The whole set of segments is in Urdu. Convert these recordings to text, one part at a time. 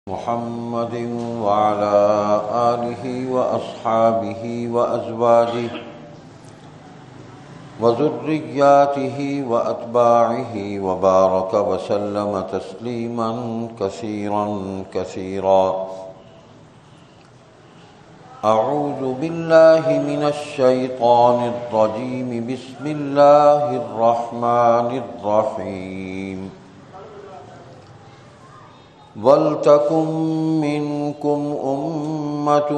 محمد وعلى آله وأصحابه وأزواجه وذرياته وأتباعه وبارك وسلم تسليما كثيرا كثيرا. أعوذ بالله من الشيطان الرجيم. بسم الله الرحمن الرحيم. وَلْتَكُن مِّنكُمْ أُمَّةٌ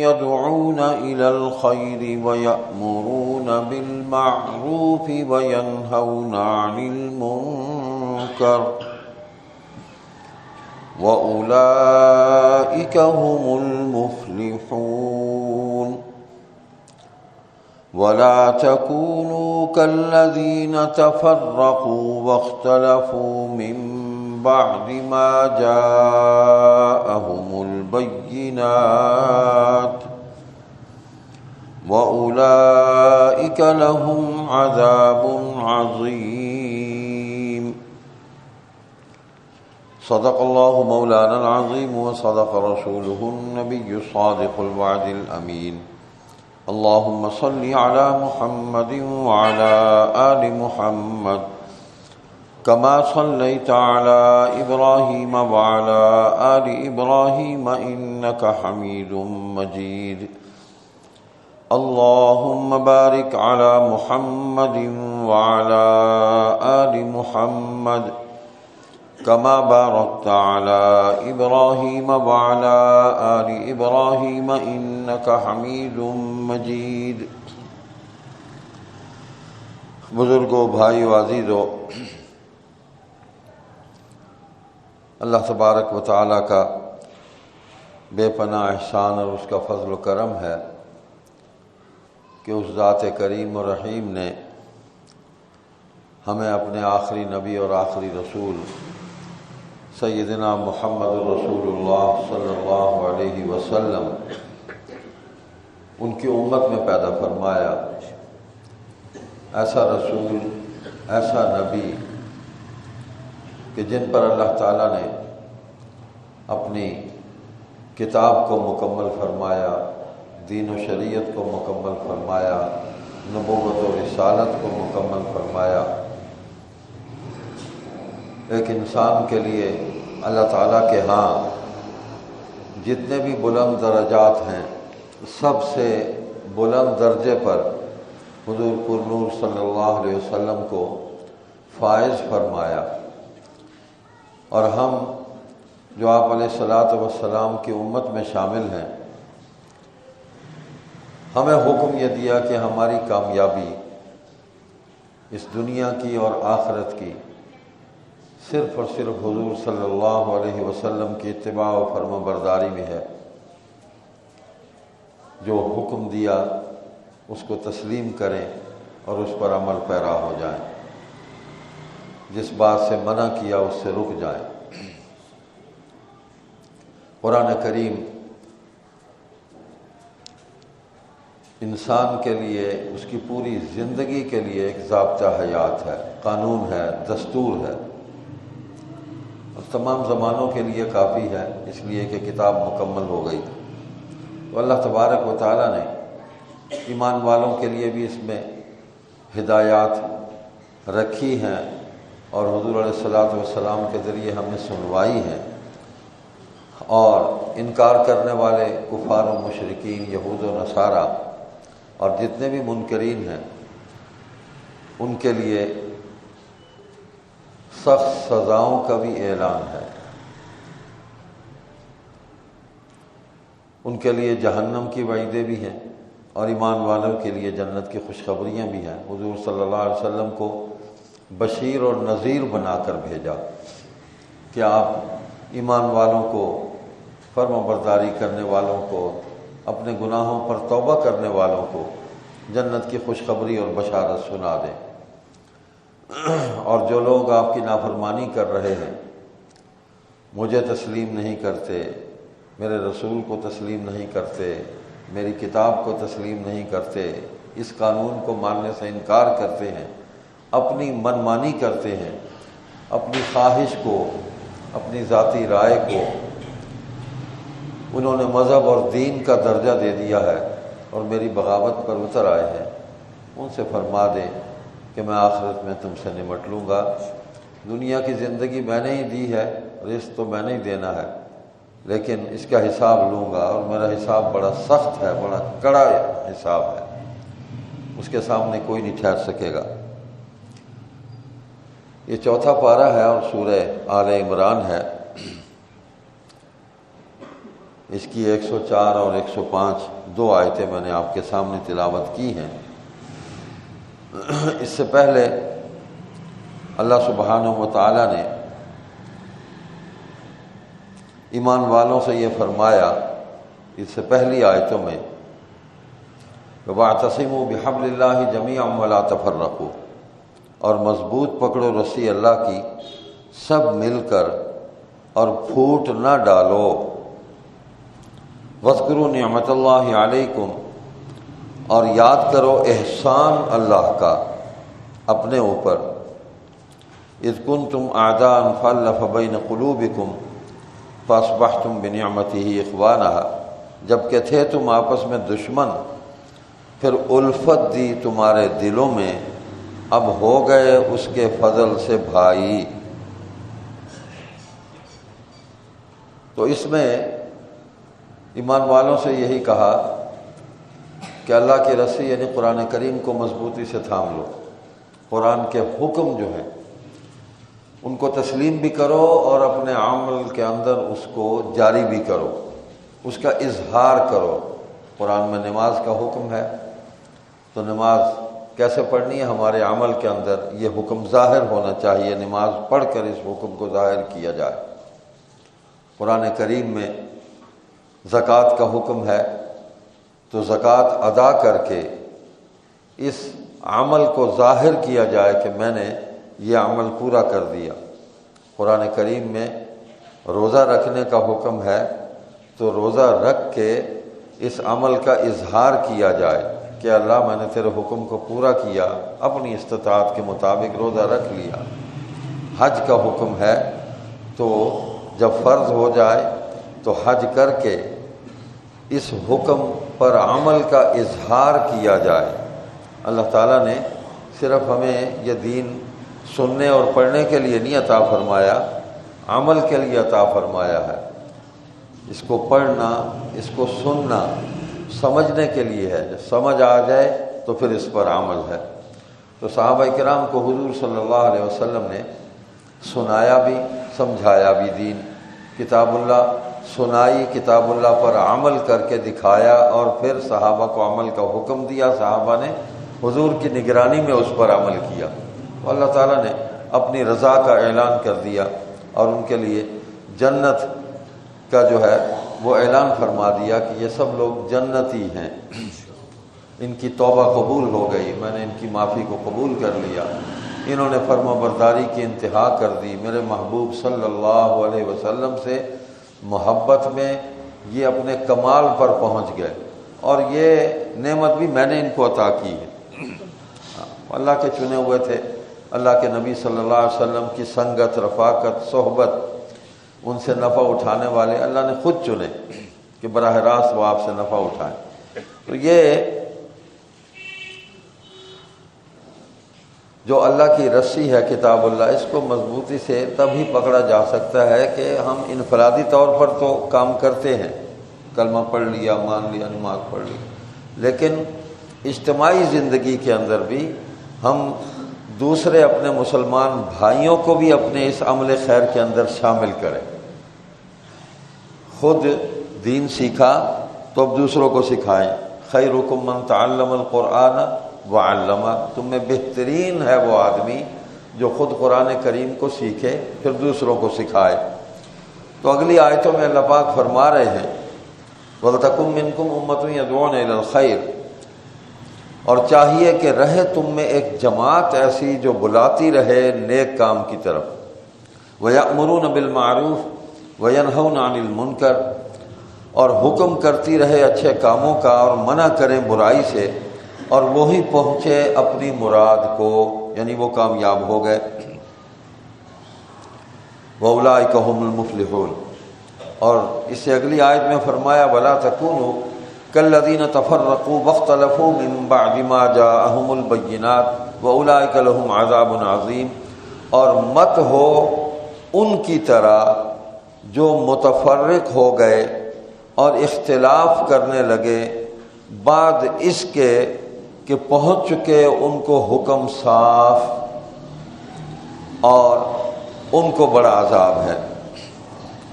يَدْعُونَ إِلَى الْخَيْرِ وَيَأْمُرُونَ بِالْمَعْرُوفِ وَيَنْهَوْنَ عَنِ الْمُنكَرِ وَأُولَئِكَ هُمُ الْمُفْلِحُونَ. وَلَا تَكُونُوا كَالَّذِينَ تَفَرَّقُوا وَاخْتَلَفُوا مِن بعد ما جاءهم البينات وأولئك لهم عذاب عظيم. صدق الله مولانا العظيم وصدق رسوله النبي الصادق الوعد الأمين. اللهم صل على محمد وعلى آل محمد كما صليت على إبراهيم وعلى آل إبراهيم إنك حميد مجيد. اللهم بارك على محمد وعلى آل محمد كما باركت على إبراهيم وعلى آل إبراهيم إنك حميد مجيد. بزرگوں، بھائیو، عزیزو، اللہ تبارک و تعالیٰ کا بے پناہ احسان اور اس کا فضل و کرم ہے کہ اس ذات کریم و رحیم نے ہمیں اپنے آخری نبی اور آخری رسول سیدنا محمد رسول اللہ صلی اللہ علیہ وسلم ان کی امت میں پیدا فرمایا. ایسا رسول، ایسا نبی کہ جن پر اللہ تعالیٰ نے اپنی کتاب کو مکمل فرمایا، دین و شریعت کو مکمل فرمایا، نبوت و رسالت کو مکمل فرمایا. ایک انسان کے لیے اللہ تعالیٰ کے ہاں جتنے بھی بلند درجات ہیں، سب سے بلند درجے پر حضور پر نور صلی اللہ علیہ وسلم کو فائز فرمایا. اور ہم جو آپ علیہ الصلاۃ والسلام کی امت میں شامل ہیں، ہمیں حکم یہ دیا کہ ہماری کامیابی اس دنیا کی اور آخرت کی صرف اور صرف حضور صلی اللہ علیہ وسلم کی اتباع و فرما برداری میں ہے. جو حکم دیا اس کو تسلیم کریں اور اس پر عمل پیرا ہو جائیں، جس بات سے منع کیا اس سے رک جائیں. قرآن کریم انسان کے لیے، اس کی پوری زندگی کے لیے ایک ضابطہ حیات ہے، قانون ہے، دستور ہے، اور تمام زمانوں کے لیے کافی ہے، اس لیے کہ کتاب مکمل ہو گئی. تو اللہ تبارک و تعالیٰ نے ایمان والوں کے لیے بھی اس میں ہدایات رکھی ہیں، اور حضور علیہ الصلاۃ والسلام کے ذریعے ہم نے سنوائی ہیں. اور انکار کرنے والے کفار و مشرکین، یہود و نصارہ اور جتنے بھی منکرین ہیں، ان کے لیے سخت سزاؤں کا بھی اعلان ہے. ان کے لیے جہنم کی وعیدیں بھی ہیں اور ایمان والوں کے لیے جنت کی خوشخبریاں بھی ہیں. حضور صلی اللہ علیہ وسلم کو بشیر اور نذیر بنا کر بھیجا کہ آپ ایمان والوں کو، فرما برداری کرنے والوں کو، اپنے گناہوں پر توبہ کرنے والوں کو جنت کی خوشخبری اور بشارت سنا دیں. اور جو لوگ آپ کی نافرمانی کر رہے ہیں، مجھے تسلیم نہیں کرتے، میرے رسول کو تسلیم نہیں کرتے، میری کتاب کو تسلیم نہیں کرتے، اس قانون کو ماننے سے انکار کرتے ہیں، اپنی منمانی کرتے ہیں، اپنی خواہش کو، اپنی ذاتی رائے کو انہوں نے مذہب اور دین کا درجہ دے دیا ہے اور میری بغاوت پر اتر آئے ہیں، ان سے فرما دے کہ میں آخرت میں تم سے نمٹ لوں گا۔ دنیا کی زندگی میں نے ہی دی ہے، رزق تو میں نے ہی دینا ہے، لیکن اس کا حساب لوں گا، اور میرا حساب بڑا سخت ہے، بڑا کڑا حساب ہے، اس کے سامنے کوئی نہیں ٹھہر سکے گا۔ یہ چوتھا پارہ ہے اور سورہ آل عمران ہے۔ اس کی 104 اور 105 دو آیتیں میں نے آپ کے سامنے تلاوت کی ہیں۔ اس سے پہلے اللہ سبحانہ و تعالیٰ نے ایمان والوں سے یہ فرمایا اس سے پہلی آیتوں میں، وَاعْتَصِمُوا بِحَبْلِ اللَّهِ جَمِيعًا وَلَا تَفَرَّقُوا، اور مضبوط پکڑو رسی اللہ کی سب مل کر اور پھوٹ نہ ڈالو۔ وَاذْكُرُوا نِعْمَتَ اللَّهِ عَلَيْكُمْ، اور یاد کرو احسان اللہ کا اپنے اوپر، اذ کنتم اعداء فالف بین قلوبکم فاصبحتم بنعمتہ اخوانا، جبکہ تھے تم آپس میں دشمن، پھر الفت دی تمہارے دلوں میں، اب ہو گئے اس کے فضل سے بھائی۔ تو اس میں ایمان والوں سے یہی کہا کہ اللہ کی رسی یعنی قرآن کریم کو مضبوطی سے تھام لو، قرآن کے حکم جو ہیں ان کو تسلیم بھی کرو اور اپنے عمل کے اندر اس کو جاری بھی کرو، اس کا اظہار کرو۔ قرآن میں نماز کا حکم ہے تو نماز کیسے پڑھنی ہے، ہمارے عمل کے اندر یہ حکم ظاہر ہونا چاہیے، نماز پڑھ کر اس حکم کو ظاہر کیا جائے۔ قرآن کریم میں زکوٰۃ کا حکم ہے تو زکوٰۃ ادا کر کے اس عمل کو ظاہر کیا جائے کہ میں نے یہ عمل پورا کر دیا۔ قرآن کریم میں روزہ رکھنے کا حکم ہے تو روزہ رکھ کے اس عمل کا اظہار کیا جائے کہ اللہ میں نے تیرے حکم کو پورا کیا، اپنی استطاعت کے مطابق روزہ رکھ لیا۔ حج کا حکم ہے تو جب فرض ہو جائے تو حج کر کے اس حکم پر عمل کا اظہار کیا جائے۔ اللہ تعالیٰ نے صرف ہمیں یہ دین سننے اور پڑھنے کے لیے نہیں عطا فرمایا، عمل کے لیے عطا فرمایا ہے۔ اس کو پڑھنا، اس کو سننا سمجھنے کے لیے ہے، جب سمجھ آ جائے تو پھر اس پر عمل ہے۔ تو صحابہ کرام کو حضور صلی اللہ علیہ وسلم نے سنایا بھی، سمجھایا بھی دین، کتاب اللہ سنائی، کتاب اللہ پر عمل کر کے دکھایا، اور پھر صحابہ کو عمل کا حکم دیا، صحابہ نے حضور کی نگرانی میں اس پر عمل کیا۔ تو اللہ تعالیٰ نے اپنی رضا کا اعلان کر دیا اور ان کے لیے جنت کا جو ہے وہ اعلان فرما دیا کہ یہ سب لوگ جنتی ہیں، ان کی توبہ قبول ہو گئی، میں نے ان کی معافی کو قبول کر لیا، انہوں نے فرما برداری کی انتہا کر دی، میرے محبوب صلی اللہ علیہ وسلم سے محبت میں یہ اپنے کمال پر پہنچ گئے، اور یہ نعمت بھی میں نے ان کو عطا کی ہے۔ اللہ کے چنے ہوئے تھے، اللہ کے نبی صلی اللہ علیہ وسلم کی سنگت، رفاقت، صحبت، ان سے نفع اٹھانے والے اللہ نے خود چنے کہ براہ راست وہ آپ سے نفع اٹھائیں۔ تو یہ جو اللہ کی رسی ہے کتاب اللہ، اس کو مضبوطی سے تب ہی پکڑا جا سکتا ہے کہ ہم انفرادی طور پر تو کام کرتے ہیں، کلمہ پڑھ لیا، مان لیا، نماز پڑھ لی، لیکن اجتماعی زندگی کے اندر بھی ہم دوسرے اپنے مسلمان بھائیوں کو بھی اپنے اس عمل خیر کے اندر شامل کریں۔ خود دین سیکھا تو اب دوسروں کو سکھائیں۔ خیرکم من تعلم القرآن وعلمہ، تم میں بہترین ہے وہ آدمی جو خود قرآن کریم کو سیکھے پھر دوسروں کو سکھائے۔ تو اگلی آیتوں میں اللہ پاک فرما رہے ہیں وَلْتَكُن مِّنكُمْ أُمَّةٌ يَدْعُونَ إِلَى الْخَيْرِ، اور چاہیے کہ رہے تم میں ایک جماعت ایسی جو بلاتی رہے نیک کام کی طرف، وَيَأْمُرُونَ بِالْمَعْرُوفِ وَيَنْهَوْنَ عَنِ الْمُنكَرِ، اور حکم کرتی رہے اچھے کاموں کا اور منع کریں برائی سے، اور وہی پہنچے اپنی مراد کو، یعنی وہ کامیاب ہو گئے۔ وَأُولَٰئِكَ هُمُ الْمُفْلِحُونَ، اور اس سے اگلی آیت میں فرمایا وَلَا تَكُونُوا كَالَّذِينَ تَفَرَّقُوا وَاخْتَلَفُوا مِن بَعْدِ مَا جَاءَهُمُ الْبَيِّنَاتُ وَأُولَٰئِكَ لَهُمْ عَذَابٌ عَظِيمٌ، اور مت ہو ان کی طرح جو متفرق ہو گئے اور اختلاف کرنے لگے بعد اس کے کہ پہنچ چکے ان کو حکم صاف، اور ان کو بڑا عذاب ہے۔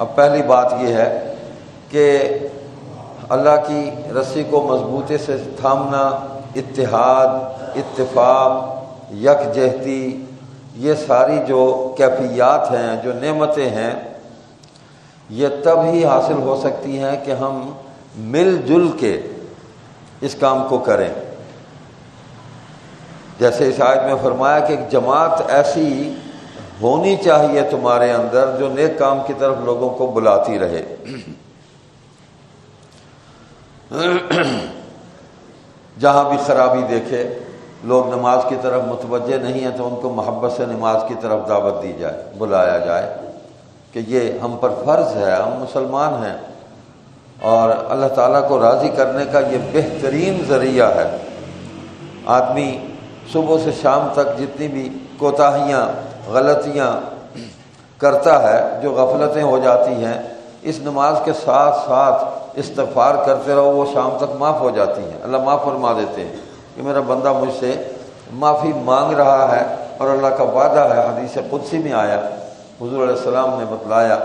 اب پہلی بات یہ ہے کہ اللہ کی رسی کو مضبوطی سے تھامنا، اتحاد، اتفاق، یکجہتی، یہ ساری جو کیفیات ہیں، جو نعمتیں ہیں، یہ تب ہی حاصل ہو سکتی ہیں کہ ہم مل جل کے اس کام کو کریں۔ جیسے اس آیت میں فرمایا کہ ایک جماعت ایسی ہونی چاہیے تمہارے اندر جو نیک کام کی طرف لوگوں کو بلاتی رہے۔ جہاں بھی خرابی دیکھے، لوگ نماز کی طرف متوجہ نہیں ہیں، تو ان کو محبت سے نماز کی طرف دعوت دی جائے، بلایا جائے کہ یہ ہم پر فرض ہے، ہم مسلمان ہیں، اور اللہ تعالیٰ کو راضی کرنے کا یہ بہترین ذریعہ ہے۔ آدمی صبح سے شام تک جتنی بھی کوتاہیاں، غلطیاں کرتا ہے، جو غفلتیں ہو جاتی ہیں، اس نماز کے ساتھ ساتھ استغفار کرتے رہو، وہ شام تک معاف ہو جاتی ہیں۔ اللہ معاف فرما دیتے ہیں کہ میرا بندہ مجھ سے معافی مانگ رہا ہے، اور اللہ کا وعدہ ہے، حدیث قدسی میں آیا، حضور علیہ السلام نے بتلایا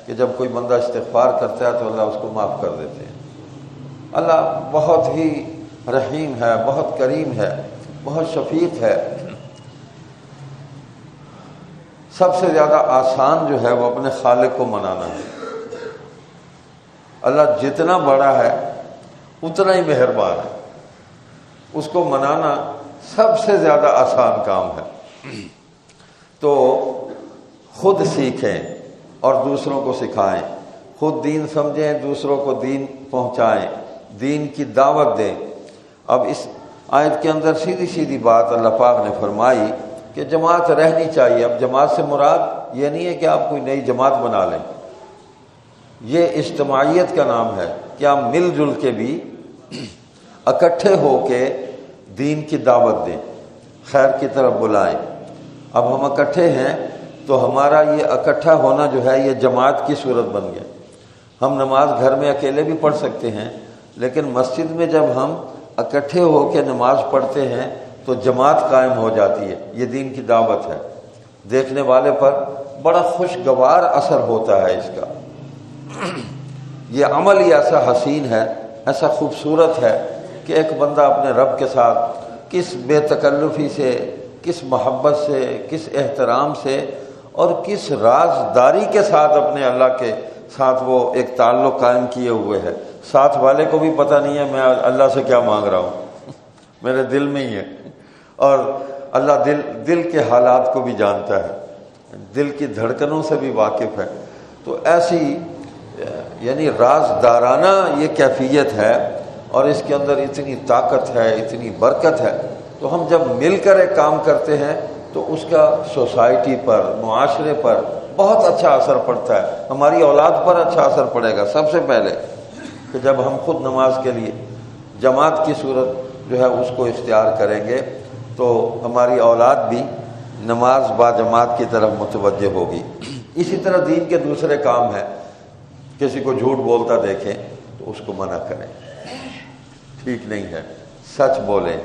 کہ جب کوئی بندہ استغفار کرتا ہے تو اللہ اس کو معاف کر دیتے ہیں۔ اللہ بہت ہی رحیم ہے، بہت کریم ہے، بہت شفیق ہے۔ سب سے زیادہ آسان جو ہے وہ اپنے خالق کو منانا ہے۔ اللہ جتنا بڑا ہے اتنا ہی مہربان ہے، اس کو منانا سب سے زیادہ آسان کام ہے۔ تو خود سیکھیں اور دوسروں کو سکھائیں، خود دین سمجھیں، دوسروں کو دین پہنچائیں، دین کی دعوت دیں۔ اب اس آیت کے اندر سیدھی سیدھی بات اللہ پاک نے فرمائی کہ جماعت رہنی چاہیے۔ اب جماعت سے مراد یہ نہیں ہے کہ آپ کوئی نئی جماعت بنا لیں، یہ اجتماعیت کا نام ہے کہ آپ مل جل کے بھی اکٹھے ہو کے دین کی دعوت دیں، خیر کی طرف بلائیں۔ اب ہم اکٹھے ہیں تو ہمارا یہ اکٹھا ہونا جو ہے یہ جماعت کی صورت بن گیا۔ ہم نماز گھر میں اکیلے بھی پڑھ سکتے ہیں، لیکن مسجد میں جب ہم اکٹھے ہو کے نماز پڑھتے ہیں تو جماعت قائم ہو جاتی ہے۔ یہ دین کی دعوت ہے، دیکھنے والے پر بڑا خوشگوار اثر ہوتا ہے اس کا۔ یہ عمل ہی ایسا حسین ہے، ایسا خوبصورت ہے کہ ایک بندہ اپنے رب کے ساتھ کس بے تکلفی سے، کس محبت سے، کس احترام سے اور کس رازداری کے ساتھ اپنے اللہ کے ساتھ وہ ایک تعلق قائم کیے ہوئے ہے۔ ساتھ والے کو بھی پتہ نہیں ہے میں اللہ سے کیا مانگ رہا ہوں، میرے دل میں ہی ہے، اور اللہ دل کے حالات کو بھی جانتا ہے، دل کی دھڑکنوں سے بھی واقف ہے۔ تو ایسی یعنی رازدارانہ یہ کیفیت ہے، اور اس کے اندر اتنی طاقت ہے، اتنی برکت ہے۔ تو ہم جب مل کر ایک کام کرتے ہیں تو اس کا سوسائٹی پر، معاشرے پر بہت اچھا اثر پڑتا ہے، ہماری اولاد پر اچھا اثر پڑے گا سب سے پہلے، کہ جب ہم خود نماز کے لیے جماعت کی صورت جو ہے اس کو اختیار کریں گے تو ہماری اولاد بھی نماز با جماعت کی طرف متوجہ ہوگی۔ اسی طرح دین کے دوسرے کام ہیں، کسی کو جھوٹ بولتا دیکھیں تو اس کو منع کریں، ٹھیک نہیں ہے، سچ بولیں۔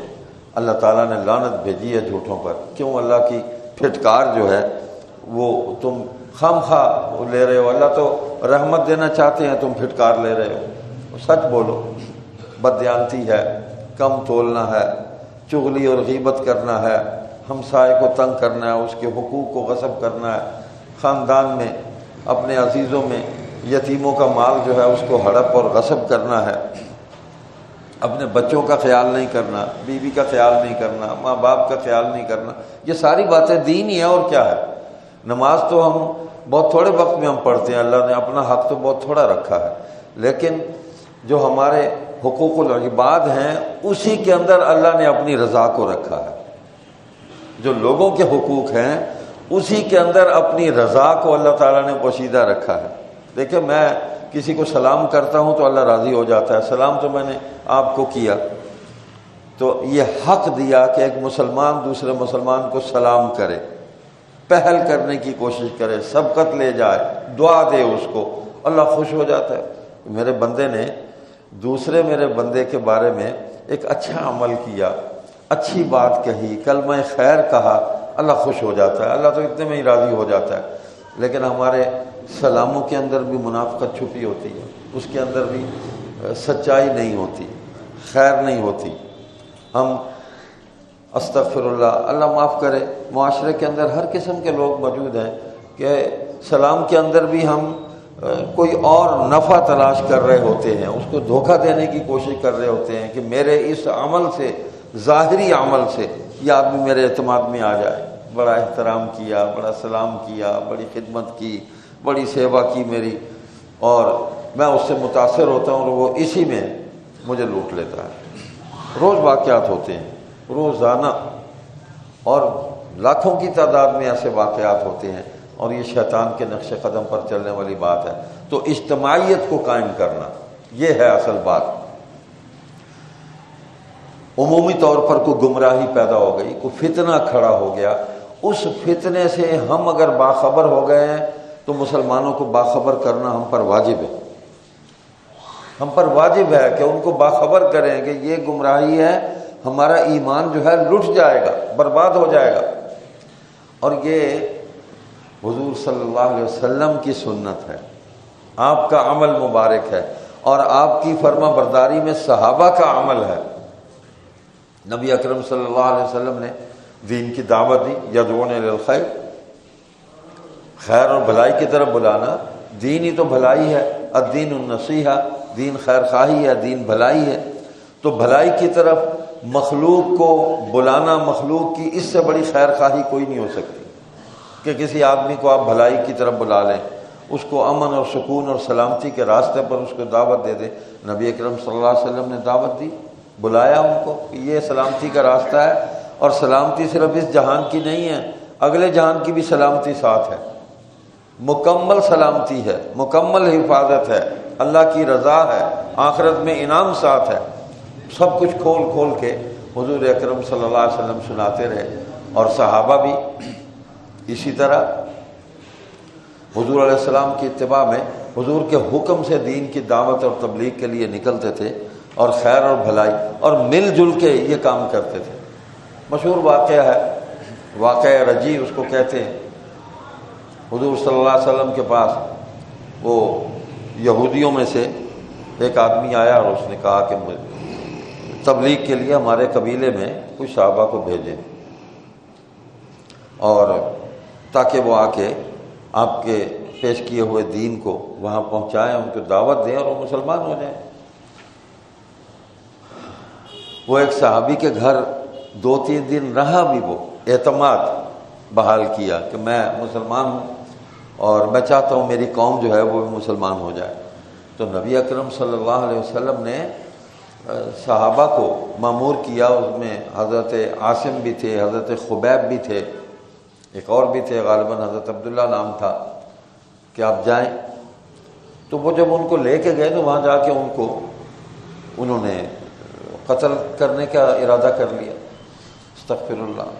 اللہ تعالیٰ نے لعنت بھیجی ہے جھوٹوں پر۔ کیوں؟ اللہ کی پھٹکار جو ہے وہ تم خامخواہ لے رہے ہو، اللہ تو رحمت دینا چاہتے ہیں، تم پھٹکار لے رہے ہو۔ سچ بولو۔ بددیانتی ہے، کم تولنا ہے، چغلی اور غیبت کرنا ہے، ہمسائے کو تنگ کرنا ہے، اس کے حقوق کو غصب کرنا ہے، خاندان میں اپنے عزیزوں میں یتیموں کا مال جو ہے اس کو ہڑپ اور غصب کرنا ہے، اپنے بچوں کا خیال نہیں کرنا، بیوی کا خیال نہیں کرنا، ماں باپ کا خیال نہیں کرنا۔ یہ ساری باتیں دین ہی ہے، اور کیا ہے؟ نماز تو ہم بہت تھوڑے وقت میں ہم پڑھتے ہیں، اللہ نے اپنا حق تو بہت تھوڑا رکھا ہے، لیکن جو ہمارے حقوق العباد ہیں اسی کے اندر اللہ نے اپنی رضا کو رکھا ہے۔ جو لوگوں کے حقوق ہیں اسی کے اندر اپنی رضا کو اللہ تعالیٰ نے پوشیدہ رکھا ہے۔ دیکھیں، میں کسی کو سلام کرتا ہوں تو اللہ راضی ہو جاتا ہے، سلام تو میں نے آپ کو کیا۔ تو یہ حق دیا کہ ایک مسلمان دوسرے مسلمان کو سلام کرے، پہل کرنے کی کوشش کرے، سبقت لے جائے، دعا دے اس کو، اللہ خوش ہو جاتا ہے۔ میرے بندے نے دوسرے میرے بندے کے بارے میں ایک اچھا عمل کیا، اچھی بات کہی، کلمہ خیر کہا، اللہ خوش ہو جاتا ہے، اللہ تو اتنے میں ہی راضی ہو جاتا ہے۔ لیکن ہمارے سلاموں کے اندر بھی منافقت چھپی ہوتی ہے، اس کے اندر بھی سچائی نہیں ہوتی، خیر نہیں ہوتی۔ ہم استغفر اللہ، اللہ معاف کرے، معاشرے کے اندر ہر قسم کے لوگ موجود ہیں کہ سلام کے اندر بھی ہم کوئی اور نفع تلاش کر رہے ہوتے ہیں، اس کو دھوکہ دینے کی کوشش کر رہے ہوتے ہیں کہ میرے اس عمل سے، ظاہری عمل سے یہ آدمی میرے اعتماد میں آ جائے، بڑا احترام کیا، بڑا سلام کیا، بڑی خدمت کی، بڑی سیوا کی میری، اور میں اس سے متاثر ہوتا ہوں اور وہ اسی میں مجھے لوٹ لیتا ہے۔ روز واقعات ہوتے ہیں، روزانہ، اور لاکھوں کی تعداد میں ایسے واقعات ہوتے ہیں، اور یہ شیطان کے نقش قدم پر چلنے والی بات ہے۔ تو اجتماعیت کو قائم کرنا، یہ ہے اصل بات۔ عمومی طور پر کوئی گمراہی پیدا ہو گئی، کوئی فتنہ کھڑا ہو گیا، اس فتنے سے ہم اگر باخبر ہو گئے ہیں تو مسلمانوں کو باخبر کرنا ہم پر واجب ہے۔ ہم پر واجب ہے کہ ان کو باخبر کریں کہ یہ گمراہی ہے، ہمارا ایمان جو ہے لٹ جائے گا، برباد ہو جائے گا۔ اور یہ حضور صلی اللہ علیہ وسلم کی سنت ہے، آپ کا عمل مبارک ہے، اور آپ کی فرما برداری میں صحابہ کا عمل ہے۔ نبی اکرم صلی اللہ علیہ وسلم نے دین کی دعوت دی، یدعون الی الخیر، خیر اور بھلائی کی طرف بلانا، دین ہی تو بھلائی ہے، الدین النصیحہ، دین خیر خواہی ہے، دین بھلائی ہے۔ تو بھلائی کی طرف مخلوق کو بلانا، مخلوق کی اس سے بڑی خیر خواہی کوئی نہیں ہو سکتی کہ کسی آدمی کو آپ بھلائی کی طرف بلا لیں، اس کو امن اور سکون اور سلامتی کے راستے پر اس کو دعوت دے دیں۔ نبی اکرم صلی اللہ علیہ وسلم نے دعوت دی، بلایا ان کو کہ یہ سلامتی کا راستہ ہے، اور سلامتی صرف اس جہان کی نہیں ہے، اگلے جہان کی بھی سلامتی ساتھ ہے، مکمل سلامتی ہے، مکمل حفاظت ہے، اللہ کی رضا ہے، آخرت میں انعام ساتھ ہے۔ سب کچھ کھول کھول کے حضور اکرم صلی اللہ علیہ وسلم سناتے رہے، اور صحابہ بھی اسی طرح حضور علیہ السلام کی اتباع میں حضور کے حکم سے دین کی دعوت اور تبلیغ کے لیے نکلتے تھے، اور خیر اور بھلائی اور مل جل کے یہ کام کرتے تھے۔ مشہور واقعہ ہے، واقعہ رجی اس کو کہتے ہیں۔ حضور صلی اللہ علیہ وسلم کے پاس وہ یہودیوں میں سے ایک آدمی آیا، اور اس نے کہا کہ تبلیغ کے لیے ہمارے قبیلے میں کچھ صحابہ کو بھیجیں، اور تاکہ وہ آ کے آپ کے پیش کیے ہوئے دین کو وہاں پہنچائیں، ان کو دعوت دیں اور وہ مسلمان ہو جائیں۔ وہ ایک صحابی کے گھر 2-3 دن رہا بھی، وہ اعتماد بحال کیا کہ میں مسلمان ہوں اور میں چاہتا ہوں میری قوم جو ہے وہ بھی مسلمان ہو جائے۔ تو نبی اکرم صلی اللہ علیہ وسلم نے صحابہ کو مامور کیا، اس میں حضرت عاصم بھی تھے، حضرت خبیب بھی تھے، ایک اور بھی تھے، غالباً حضرت عبداللہ نام تھا، کہ آپ جائیں۔ تو وہ جب ان کو لے کے گئے تو وہاں جا کے ان کو انہوں نے قتل کرنے کا ارادہ کر لیا، استغفر اللہ۔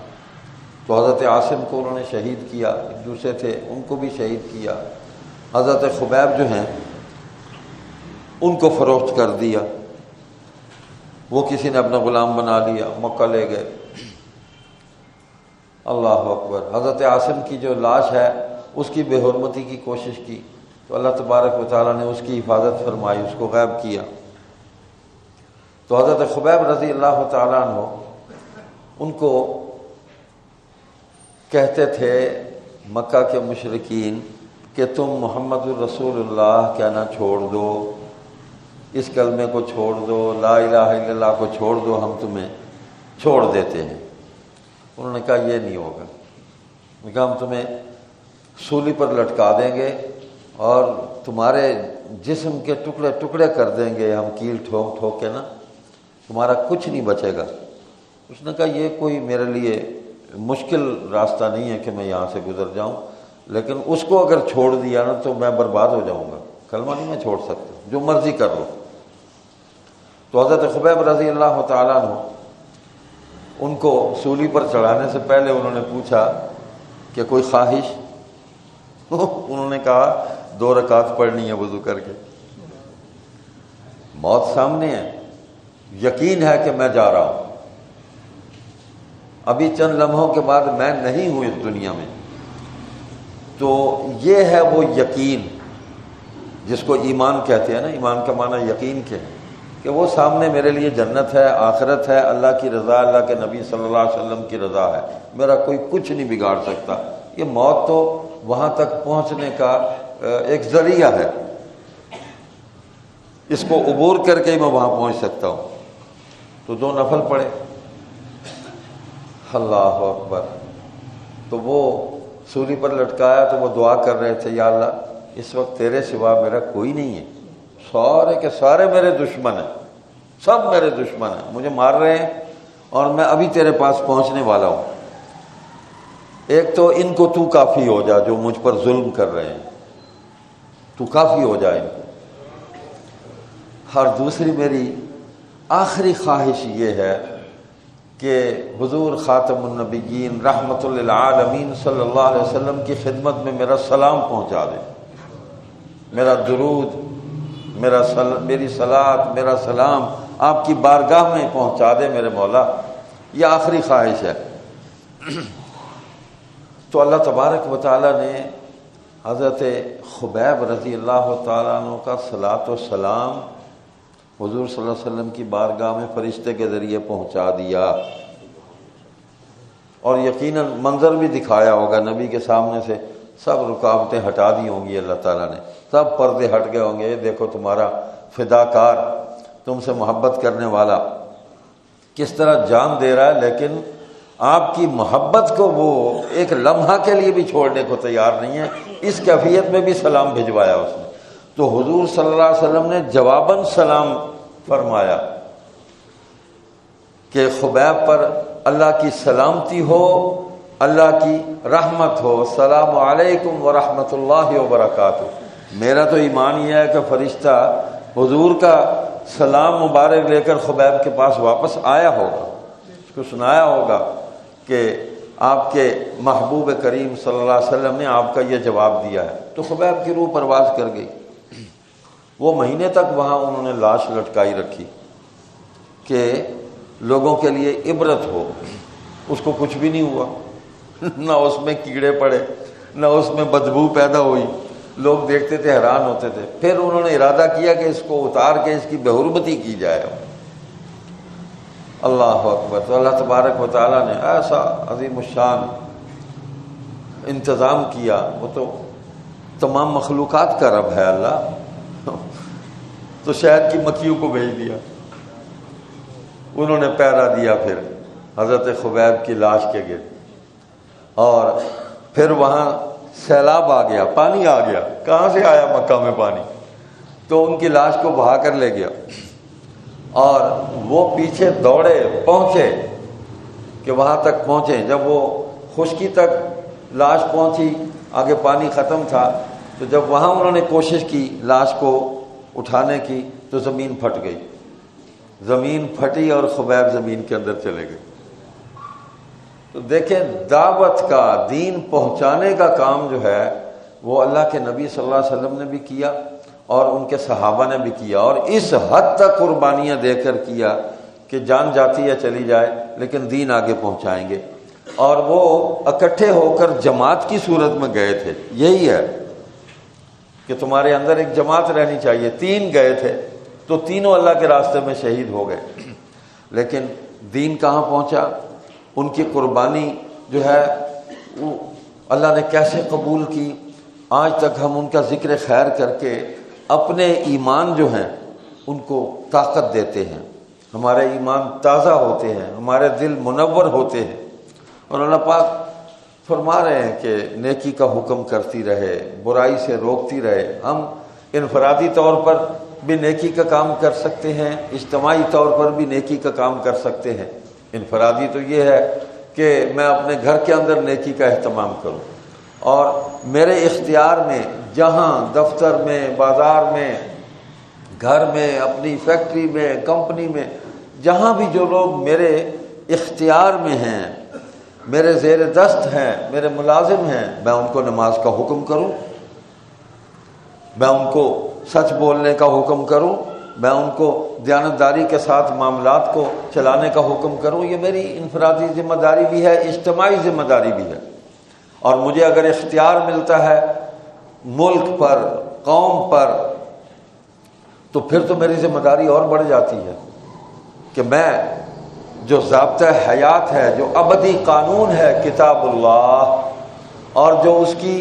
تو حضرت عاصم کو انہوں نے شہید کیا، ایک دوسرے تھے ان کو بھی شہید کیا۔ حضرت خبیب جو ہیں ان کو فروخت کر دیا، وہ کسی نے اپنا غلام بنا لیا، مکہ لے گئے۔ اللہ اکبر۔ حضرت عاصم کی جو لاش ہے اس کی بے حرمتی کی کوشش کی تو اللہ تبارک و تعالیٰ نے اس کی حفاظت فرمائی، اس کو غائب کیا۔ تو حضرت خبیب رضی اللہ تعالیٰ عنہ ان کو کہتے تھے مکہ کے مشرکین کہ تم محمد الرسول اللہ کہنا چھوڑ دو، اس کلمے کو چھوڑ دو، لا الہ الا اللہ کو چھوڑ دو، ہم تمہیں چھوڑ دیتے ہیں۔ انہوں نے کہا یہ نہیں ہوگا، انہوں نے کہا ہم تمہیں سولی پر لٹکا دیں گے اور تمہارے جسم کے ٹکڑے ٹکڑے کر دیں گے، ہم کیل ٹھوک ٹھوک کے نا، تمہارا کچھ نہیں بچے گا۔ اس نے کہا یہ کوئی میرے لیے مشکل راستہ نہیں ہے کہ میں یہاں سے گزر جاؤں، لیکن اس کو اگر چھوڑ دیا نا تو میں برباد ہو جاؤں گا، کلمہ نہیں میں چھوڑ سکتا، جو مرضی کر لو۔ تو حضرت خبیب رضی اللہ تعالیٰ عنہ ان کو سولی پر چڑھانے سے پہلے انہوں نے پوچھا کہ کوئی خواہش؟ انہوں نے کہا 2 رکعت پڑھنی ہے وضو کر کے، موت سامنے ہے، یقین ہے کہ میں جا رہا ہوں، ابھی چند لمحوں کے بعد میں نہیں ہوں اس دنیا میں۔ تو یہ ہے وہ یقین جس کو ایمان کہتے ہیں نا، ایمان کا معنی یقین کے ہے کہ وہ سامنے میرے لیے جنت ہے، آخرت ہے، اللہ کی رضا، اللہ کے نبی صلی اللہ علیہ وسلم کی رضا ہے، میرا کوئی کچھ نہیں بگاڑ سکتا۔ یہ موت تو وہاں تک پہنچنے کا ایک ذریعہ ہے، اس کو عبور کر کے میں وہاں پہنچ سکتا ہوں۔ تو 2 نفل پڑھے، اللہ اکبر۔ تو وہ سولی پر لٹکایا تو وہ دعا کر رہے تھے، یا اللہ اس وقت تیرے سوا میرا کوئی نہیں ہے، سارے کے سارے میرے دشمن ہیں، سب میرے دشمن ہیں، مجھے مار رہے ہیں اور میں ابھی تیرے پاس پہنچنے والا ہوں۔ ایک تو ان کو تو کافی ہو جا جو مجھ پر ظلم کر رہے ہیں، تو کافی ہو جائے ان کو۔ اور دوسری میری آخری خواہش یہ ہے کہ حضور خاتم النبیین رحمت للعالمین صلی اللہ علیہ وسلم کی خدمت میں میرا سلام پہنچا دے، میرا درود، میری صلاۃ، میرا سلام آپ کی بارگاہ میں پہنچا دے میرے مولا، یہ آخری خواہش ہے۔ تو اللہ تبارک و تعالیٰ نے حضرت خبیب رضی اللہ تعالیٰ عنہ کا صلاۃ و سلام حضور صلی اللہ علیہ وسلم کی بارگاہ میں فرشتے کے ذریعے پہنچا دیا، اور یقیناً منظر بھی دکھایا ہوگا، نبی کے سامنے سے سب رکاوٹیں ہٹا دی ہوں گی اللہ تعالیٰ نے، سب پردے ہٹ گئے ہوں گے، دیکھو تمہارا فداکار، تم سے محبت کرنے والا کس طرح جان دے رہا ہے، لیکن آپ کی محبت کو وہ ایک لمحہ کے لیے بھی چھوڑنے کو تیار نہیں ہے۔ اس کیفیت میں بھی سلام بھجوایا اس نے۔ تو حضور صلی اللہ علیہ وسلم نے جواباً سلام فرمایا کہ خبیب پر اللہ کی سلامتی ہو، اللہ کی رحمت ہو، السلام علیکم ورحمۃ اللہ وبرکاتہ۔ میرا تو ایمان یہ ہے کہ فرشتہ حضور کا سلام مبارک لے کر خبیب کے پاس واپس آیا ہوگا، اس کو سنایا ہوگا کہ آپ کے محبوب کریم صلی اللہ علیہ وسلم نے آپ کا یہ جواب دیا ہے۔ تو خبیب کی روح پرواز کر گئی، وہ مہینے تک وہاں انہوں نے لاش لٹکائی رکھی کہ لوگوں کے لیے عبرت ہو۔ اس کو کچھ بھی نہیں ہوا، نہ اس میں کیڑے پڑے، نہ اس میں بدبو پیدا ہوئی، لوگ دیکھتے تھے حیران ہوتے تھے۔ پھر انہوں نے ارادہ کیا کہ اس کو اتار کے اس کی بے حرمتی کی جائے۔ اللہ اکبر۔ تو اللہ تبارک و تعالیٰ نے ایسا عظیم الشان انتظام کیا، وہ تو تمام مخلوقات کا رب ہے اللہ، تو شہد کی مکھیوں کو بھیج دیا، انہوں نے پہرا دیا پھر حضرت خبیب کی لاش کے گرد، اور پھر وہاں سیلاب آ گیا، پانی آ گیا۔ کہاں سے آیا؟ مکہ میں پانی، تو ان کی لاش کو بہا کر لے گیا، اور وہ پیچھے دوڑے پہنچے کہ وہاں تک پہنچے۔ جب وہ خشکی تک لاش پہنچی، آگے پانی ختم تھا، تو جب وہاں انہوں نے کوشش کی لاش کو اٹھانے کی تو زمین پھٹ گئی، زمین پھٹی اور خبیب زمین کے اندر چلے گئے۔ تو دیکھیں دعوت کا، دین پہنچانے کا کام جو ہے وہ اللہ کے نبی صلی اللہ علیہ وسلم نے بھی کیا اور ان کے صحابہ نے بھی کیا، اور اس حد تک قربانیاں دے کر کیا کہ جان جاتی ہے چلی جائے لیکن دین آگے پہنچائیں گے۔ اور وہ اکٹھے ہو کر جماعت کی صورت میں گئے تھے، یہی ہے کہ تمہارے اندر ایک جماعت رہنی چاہیے۔ 3 گئے تھے تو تینوں اللہ کے راستے میں شہید ہو گئے، لیکن دین کہاں پہنچا؟ ان کی قربانی جو ہے وہ اللہ نے کیسے قبول کی، آج تک ہم ان کا ذکر خیر کر کے اپنے ایمان جو ہیں ان کو طاقت دیتے ہیں، ہمارے ایمان تازہ ہوتے ہیں، ہمارے دل منور ہوتے ہیں، اور اللہ پاک فرما رہے ہیں کہ نیکی کا حکم کرتی رہے، برائی سے روکتی رہے۔ ہم انفرادی طور پر بھی نیکی کا کام کر سکتے ہیں، اجتماعی طور پر بھی نیکی کا کام کر سکتے ہیں۔ انفرادی تو یہ ہے کہ میں اپنے گھر کے اندر نیکی کا اہتمام کروں، اور میرے اختیار میں جہاں دفتر میں، بازار میں، گھر میں، اپنی فیکٹری میں، کمپنی میں، جہاں بھی جو لوگ میرے اختیار میں ہیں، میرے زیر دست ہیں، میرے ملازم ہیں، میں ان کو نماز کا حکم کروں، میں ان کو سچ بولنے کا حکم کروں، میں ان کو دیانتداری کے ساتھ معاملات کو چلانے کا حکم کروں، یہ میری انفرادی ذمہ داری بھی ہے، اجتماعی ذمہ داری بھی ہے۔ اور مجھے اگر اختیار ملتا ہے ملک پر، قوم پر، تو پھر تو میری ذمہ داری اور بڑھ جاتی ہے کہ میں جو ضابطہ حیات ہے، جو ابدی قانون ہے کتاب اللہ، اور جو اس کی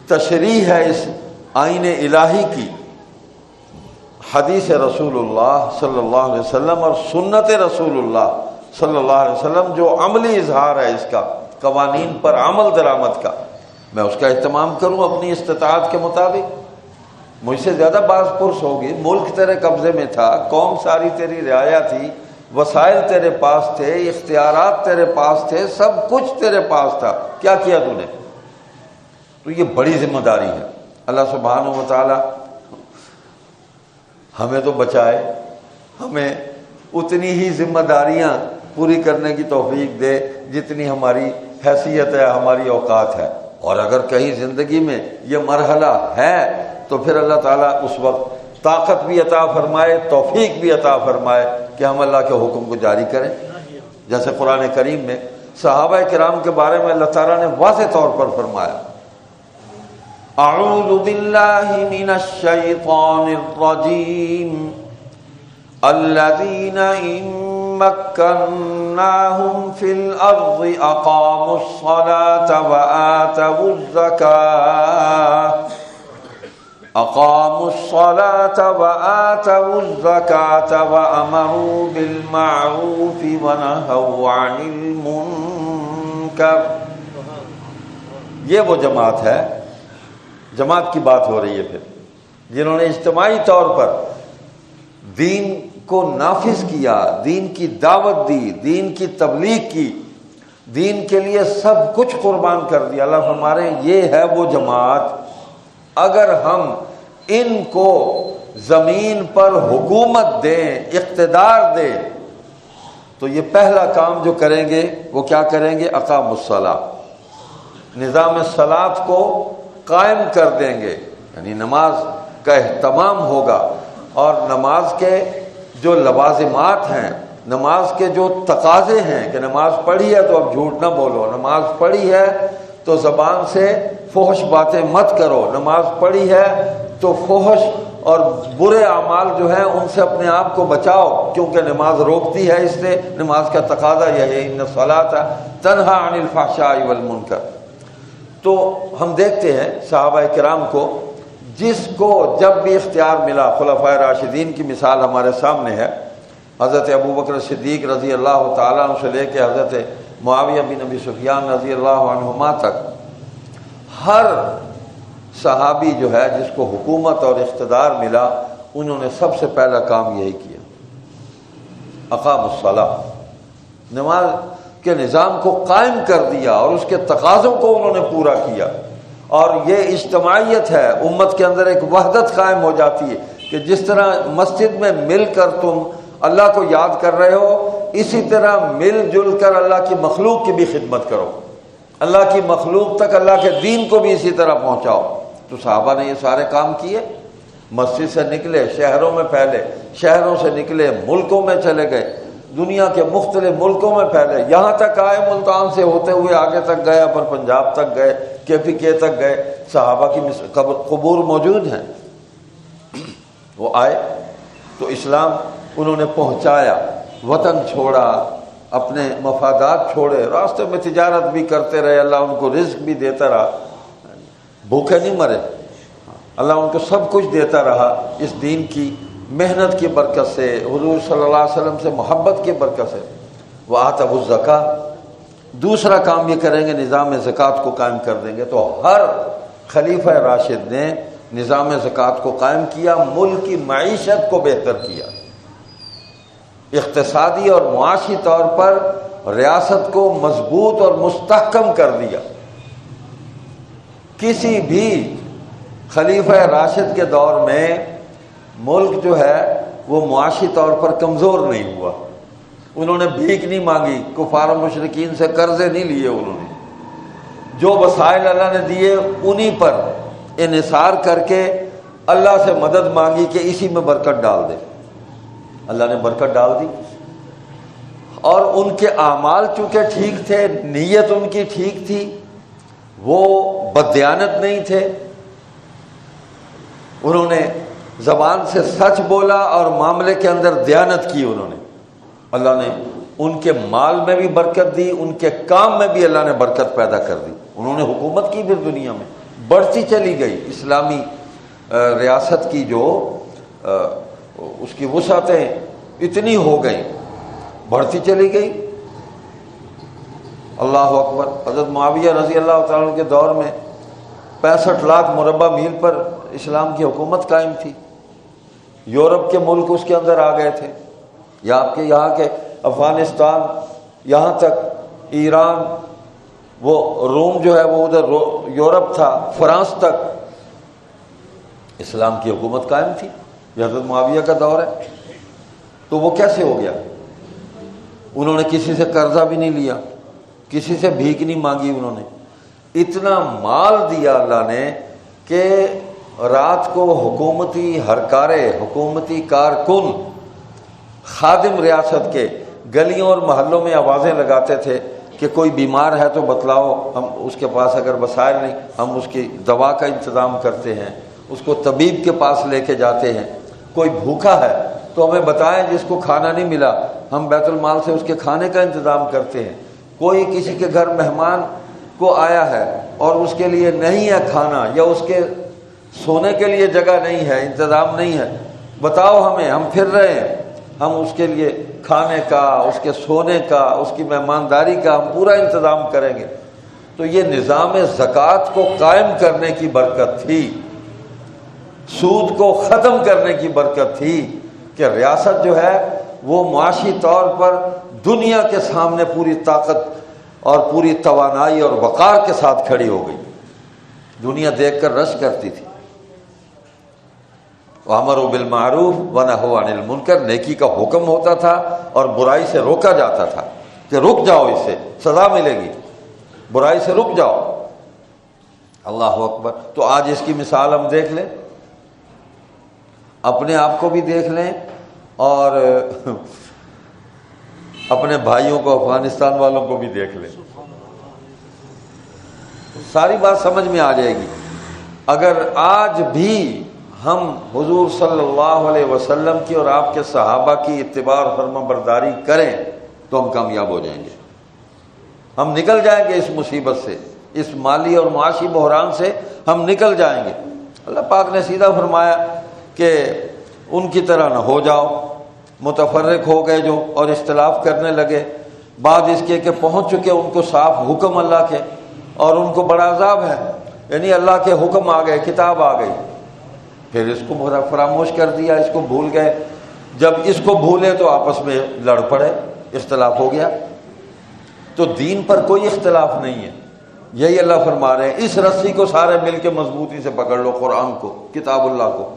تشریح ہے اس آئین الہی کی، حدیث رسول اللہ صلی اللہ علیہ وسلم اور سنت رسول اللہ صلی اللہ علیہ وسلم، جو عملی اظہار ہے اس کا، قوانین پر عمل درآمد کا، میں اس کا اہتمام کروں اپنی استطاعت کے مطابق۔ مجھ سے زیادہ باز پرس ہوگی، ملک تیرے قبضے میں تھا، قوم ساری تیری رعایا تھی، وسائل تیرے پاس تھے، اختیارات تیرے پاس تھے، سب کچھ تیرے پاس تھا، کیا کیا تو نے؟ تو یہ بڑی ذمہ داری ہے۔ اللہ سبحانہ و تعالی ہمیں تو بچائے، ہمیں اتنی ہی ذمہ داریاں پوری کرنے کی توفیق دے جتنی ہماری حیثیت ہے، ہماری اوقات ہے۔ اور اگر کہیں زندگی میں یہ مرحلہ ہے تو پھر اللہ تعالیٰ اس وقت طاقت بھی عطا فرمائے، توفیق بھی عطا فرمائے کہ ہم اللہ کے حکم کو جاری کریں۔ جیسے قرآن کریم میں صحابہ کرام کے بارے میں اللہ تعالیٰ نے واضح طور پر فرمایا، اعوذ باللہ من الشیطان الرجیم الذین ان مکناہم فی الارض اقاموا الصلاة وآتوا الزکاة أقاموا الصلاة وآتوا الزكاة وأمروا بالمعروف ونهوا عن المنكر۔ یہ وہ جماعت ہے، جماعت کی بات ہو رہی ہے پھر، جنہوں نے اجتماعی طور پر دین کو نافذ کیا، دین کی دعوت دی، دین کی تبلیغ کی، دین کے لیے سب کچھ قربان کر دیا۔ اللہ فرما رہے ہیں یہ ہے وہ جماعت، اگر ہم ان کو زمین پر حکومت دیں، اقتدار دیں، تو یہ پہلا کام جو کریں گے وہ کیا کریں گے؟ اقاموا الصلاۃ، نظام صلاۃ کو قائم کر دیں گے، یعنی نماز کا اہتمام ہوگا، اور نماز کے جو لوازمات ہیں، نماز کے جو تقاضے ہیں کہ نماز پڑھی ہے تو اب جھوٹ نہ بولو، نماز پڑھی ہے تو زبان سے فحش باتیں مت کرو، نماز پڑھی ہے تو فحش اور برے اعمال جو ہیں ان سے اپنے آپ کو بچاؤ، کیونکہ نماز روکتی ہے، اس سے نماز کا تقاضا یہ ہے ان الصلاۃ تنہی عن الفحشاء والمنکر۔ تو ہم دیکھتے ہیں صحابہ کرام کو، جس کو جب بھی اختیار ملا، خلفائے راشدین کی مثال ہمارے سامنے ہے، حضرت ابوبکر صدیق رضی اللہ تعالیٰ عنہ سے لے کے حضرت معاویہ بن ابی سفیان رضی اللہ عنہما تک، ہر صحابی جو ہے جس کو حکومت اور اقتدار ملا، انہوں نے سب سے پہلا کام یہی کیا، اقاموا الصلاۃ، نماز کے نظام کو قائم کر دیا اور اس کے تقاضوں کو انہوں نے پورا کیا۔ اور یہ اجتماعیت ہے، امت کے اندر ایک وحدت قائم ہو جاتی ہے کہ جس طرح مسجد میں مل کر تم اللہ کو یاد کر رہے ہو، اسی طرح مل جل کر اللہ کی مخلوق کی بھی خدمت کرو، اللہ کی مخلوق تک اللہ کے دین کو بھی اسی طرح پہنچاؤ۔ تو صحابہ نے یہ سارے کام کیے، مسجد سے نکلے شہروں میں پھیلے، شہروں سے نکلے ملکوں میں چلے گئے، دنیا کے مختلف ملکوں میں پھیلے، یہاں تک آئے ملتان سے ہوتے ہوئے آگے تک گئے، اپر پنجاب تک گئے، KPK تک گئے۔ صحابہ کی قبور موجود ہیں، وہ آئے تو اسلام انہوں نے پہنچایا، وطن چھوڑا، اپنے مفادات چھوڑے، راستے میں تجارت بھی کرتے رہے، اللہ ان کو رزق بھی دیتا رہا، بھوکے نہیں مرے، اللہ ان کو سب کچھ دیتا رہا اس دین کی محنت کی برکت سے، حضور صلی اللہ علیہ وسلم سے محبت کی برکت سے۔ وآتوا الزکاۃ، دوسرا کام یہ کریں گے نظام زکوٰۃ کو قائم کر دیں گے۔ تو ہر خلیفہ راشد نے نظام زکوٰۃ کو قائم کیا، ملک کی معیشت کو بہتر کیا، اقتصادی اور معاشی طور پر ریاست کو مضبوط اور مستحکم کر دیا۔ کسی بھی خلیفہ راشد کے دور میں ملک جو ہے وہ معاشی طور پر کمزور نہیں ہوا. انہوں نے بھیک نہیں مانگی، کفار و مشرکین سے قرضے نہیں لیے. انہوں نے جو وسائل اللہ نے دیے انہی پر انحصار کر کے اللہ سے مدد مانگی کہ اسی میں برکت ڈال دے. اللہ نے برکت ڈال دی، اور ان کے اعمال چونکہ ٹھیک تھے، نیت ان کی ٹھیک تھی، وہ بددیانت نہیں تھے. انہوں نے زبان سے سچ بولا اور معاملے کے اندر دیانت کی. انہوں نے، اللہ نے ان کے مال میں بھی برکت دی، ان کے کام میں بھی اللہ نے برکت پیدا کر دی. انہوں نے حکومت کی، پھر دنیا میں بڑھتی چلی گئی. اسلامی ریاست کی جو اس کی وسعتیں اتنی ہو گئیں، بڑھتی چلی گئی. اللہ اکبر. حضرت معاویہ رضی اللہ تعالیٰ عنہ کے دور میں 65 لاکھ مربع میل پر اسلام کی حکومت قائم تھی. یورپ کے ملک اس کے اندر آ گئے تھے، یا آپ کے یہاں کے افغانستان، یہاں تک ایران، وہ روم جو ہے وہ ادھر یورپ تھا، فرانس تک اسلام کی حکومت قائم تھی. یہ حضرت معاویہ کا دور ہے. تو وہ کیسے ہو گیا؟ انہوں نے کسی سے قرضہ بھی نہیں لیا، کسی سے بھیک نہیں مانگی. انہوں نے اتنا مال دیا اللہ نے کہ رات کو حکومتی ہرکارے، حکومتی کارکن، خادم ریاست کے گلیوں اور محلوں میں آوازیں لگاتے تھے کہ کوئی بیمار ہے تو بتلاؤ، ہم اس کے پاس اگر وسائل نہیں ہم اس کی دوا کا انتظام کرتے ہیں، اس کو طبیب کے پاس لے کے جاتے ہیں. کوئی بھوکا ہے تو ہمیں بتائیں، جس کو کھانا نہیں ملا ہم بیت المال سے اس کے کھانے کا انتظام کرتے ہیں. کوئی کسی کے گھر مہمان کو آیا ہے اور اس کے لیے نہیں ہے کھانا، یا اس کے سونے کے لیے جگہ نہیں ہے، انتظام نہیں ہے، بتاؤ ہمیں، ہم پھر رہے ہیں، ہم اس کے لیے کھانے کا، اس کے سونے کا، اس کی مہمانداری کا ہم پورا انتظام کریں گے. تو یہ نظام زکوٰۃ کو قائم کرنے کی برکت تھی، سود کو ختم کرنے کی برکت تھی کہ ریاست جو ہے وہ معاشی طور پر دنیا کے سامنے پوری طاقت اور پوری توانائی اور وقار کے ساتھ کھڑی ہو گئی. دنیا دیکھ کر رش کرتی تھی. وَأَمَرُوا بِالْمَعْرُوفِ وَنَهَوْا عَنِ الْمُنكَرِ، نیکی کا حکم ہوتا تھا اور برائی سے روکا جاتا تھا کہ رک جاؤ، اس سے سزا ملے گی، برائی سے رک جاؤ. اللہ اکبر. تو آج اس کی مثال ہم دیکھ لیں، اپنے آپ کو بھی دیکھ لیں اور اپنے بھائیوں کو، افغانستان والوں کو بھی دیکھ لیں. ساری بات سمجھ میں آ جائے گی. اگر آج بھی ہم حضور صلی اللہ علیہ وسلم کی اور آپ کے صحابہ کی اتباع اور فرما برداری کریں تو ہم کامیاب ہو جائیں گے. ہم نکل جائیں گے اس مصیبت سے، اس مالی اور معاشی بحران سے ہم نکل جائیں گے. اللہ پاک نے سیدھا فرمایا کہ ان کی طرح نہ ہو جاؤ. متفرق ہو گئے جو اور اختلاف کرنے لگے، بعد اس کے کہ پہنچ چکے ان کو صاف حکم اللہ کے، اور ان کو بڑا عذاب ہے. یعنی اللہ کے حکم آ گئے، کتاب آ گئی، پھر اس کو فراموش کر دیا، اس کو بھول گئے. جب اس کو بھولے تو آپس میں لڑ پڑے، اختلاف ہو گیا. تو دین پر کوئی اختلاف نہیں ہے. یہی اللہ فرما رہے ہیں، اس رسی کو سارے مل کے مضبوطی سے پکڑ لو، قرآن کو، کتاب اللہ کو.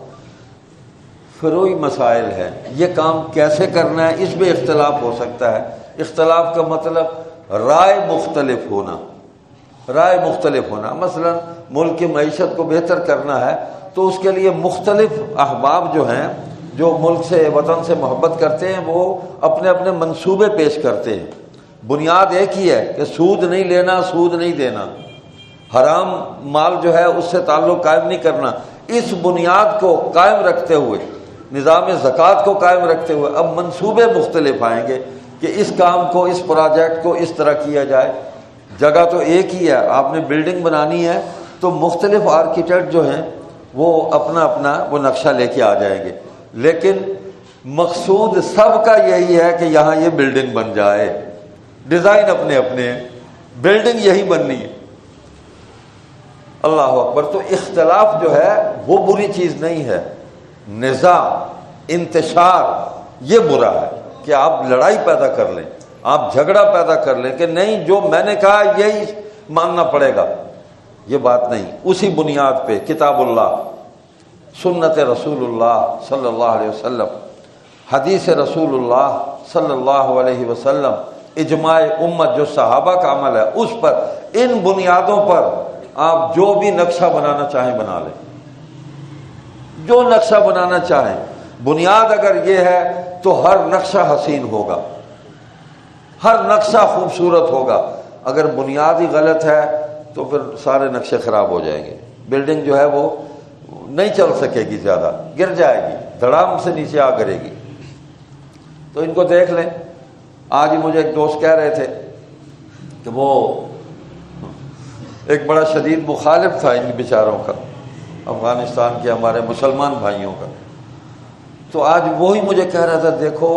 فروعی مسائل ہے، یہ کام کیسے کرنا ہے اس میں اختلاف ہو سکتا ہے. اختلاف کا مطلب رائے مختلف ہونا، رائے مختلف ہونا. مثلا ملک کی معیشت کو بہتر کرنا ہے تو اس کے لیے مختلف احباب جو ہیں، جو ملک سے، وطن سے محبت کرتے ہیں، وہ اپنے اپنے منصوبے پیش کرتے ہیں. بنیاد ایک ہی ہے کہ سود نہیں لینا، سود نہیں دینا، حرام مال جو ہے اس سے تعلق قائم نہیں کرنا. اس بنیاد کو قائم رکھتے ہوئے، نظام زکوٰۃ کو قائم رکھتے ہوئے اب منصوبے مختلف آئیں گے کہ اس کام کو، اس پروجیکٹ کو اس طرح کیا جائے. جگہ تو ایک ہی ہے، آپ نے بلڈنگ بنانی ہے تو مختلف آرکیٹیکٹ جو ہیں وہ اپنا اپنا وہ نقشہ لے کے آ جائیں گے، لیکن مقصود سب کا یہی ہے کہ یہاں یہ بلڈنگ بن جائے. ڈیزائن اپنے اپنے ہیں، بلڈنگ یہی بننی ہے. اللہ اکبر. تو اختلاف جو ہے وہ بری چیز نہیں ہے. نزاع، انتشار یہ برا ہے کہ آپ لڑائی پیدا کر لیں، آپ جھگڑا پیدا کر لیں کہ نہیں جو میں نے کہا یہی ماننا پڑے گا. یہ بات نہیں، اسی بنیاد پہ کتاب اللہ، سنت رسول اللہ صلی اللہ علیہ وسلم، حدیث رسول اللہ صلی اللہ علیہ وسلم، اجماع امت جو صحابہ کا عمل ہے، اس پر، ان بنیادوں پر آپ جو بھی نقشہ بنانا چاہیں بنا لیں، جو نقشہ بنانا چاہیں۔ بنیاد اگر یہ ہے تو ہر نقشہ حسین ہوگا، ہر نقشہ خوبصورت ہوگا۔ اگر بنیاد ہی غلط ہے تو پھر سارے نقشے خراب ہو جائیں گے، بلڈنگ جو ہے وہ نہیں چل سکے گی، زیادہ گر جائے گی، دھڑام سے نیچے آ گرے گی۔ تو ان کو دیکھ لیں۔ آج ہی مجھے ایک دوست کہہ رہے تھے کہ وہ ایک بڑا شدید مخالف تھا ان بیچاروں کا، افغانستان کے ہمارے مسلمان بھائیوں کا، تو آج وہی مجھے کہہ رہا تھا، دیکھو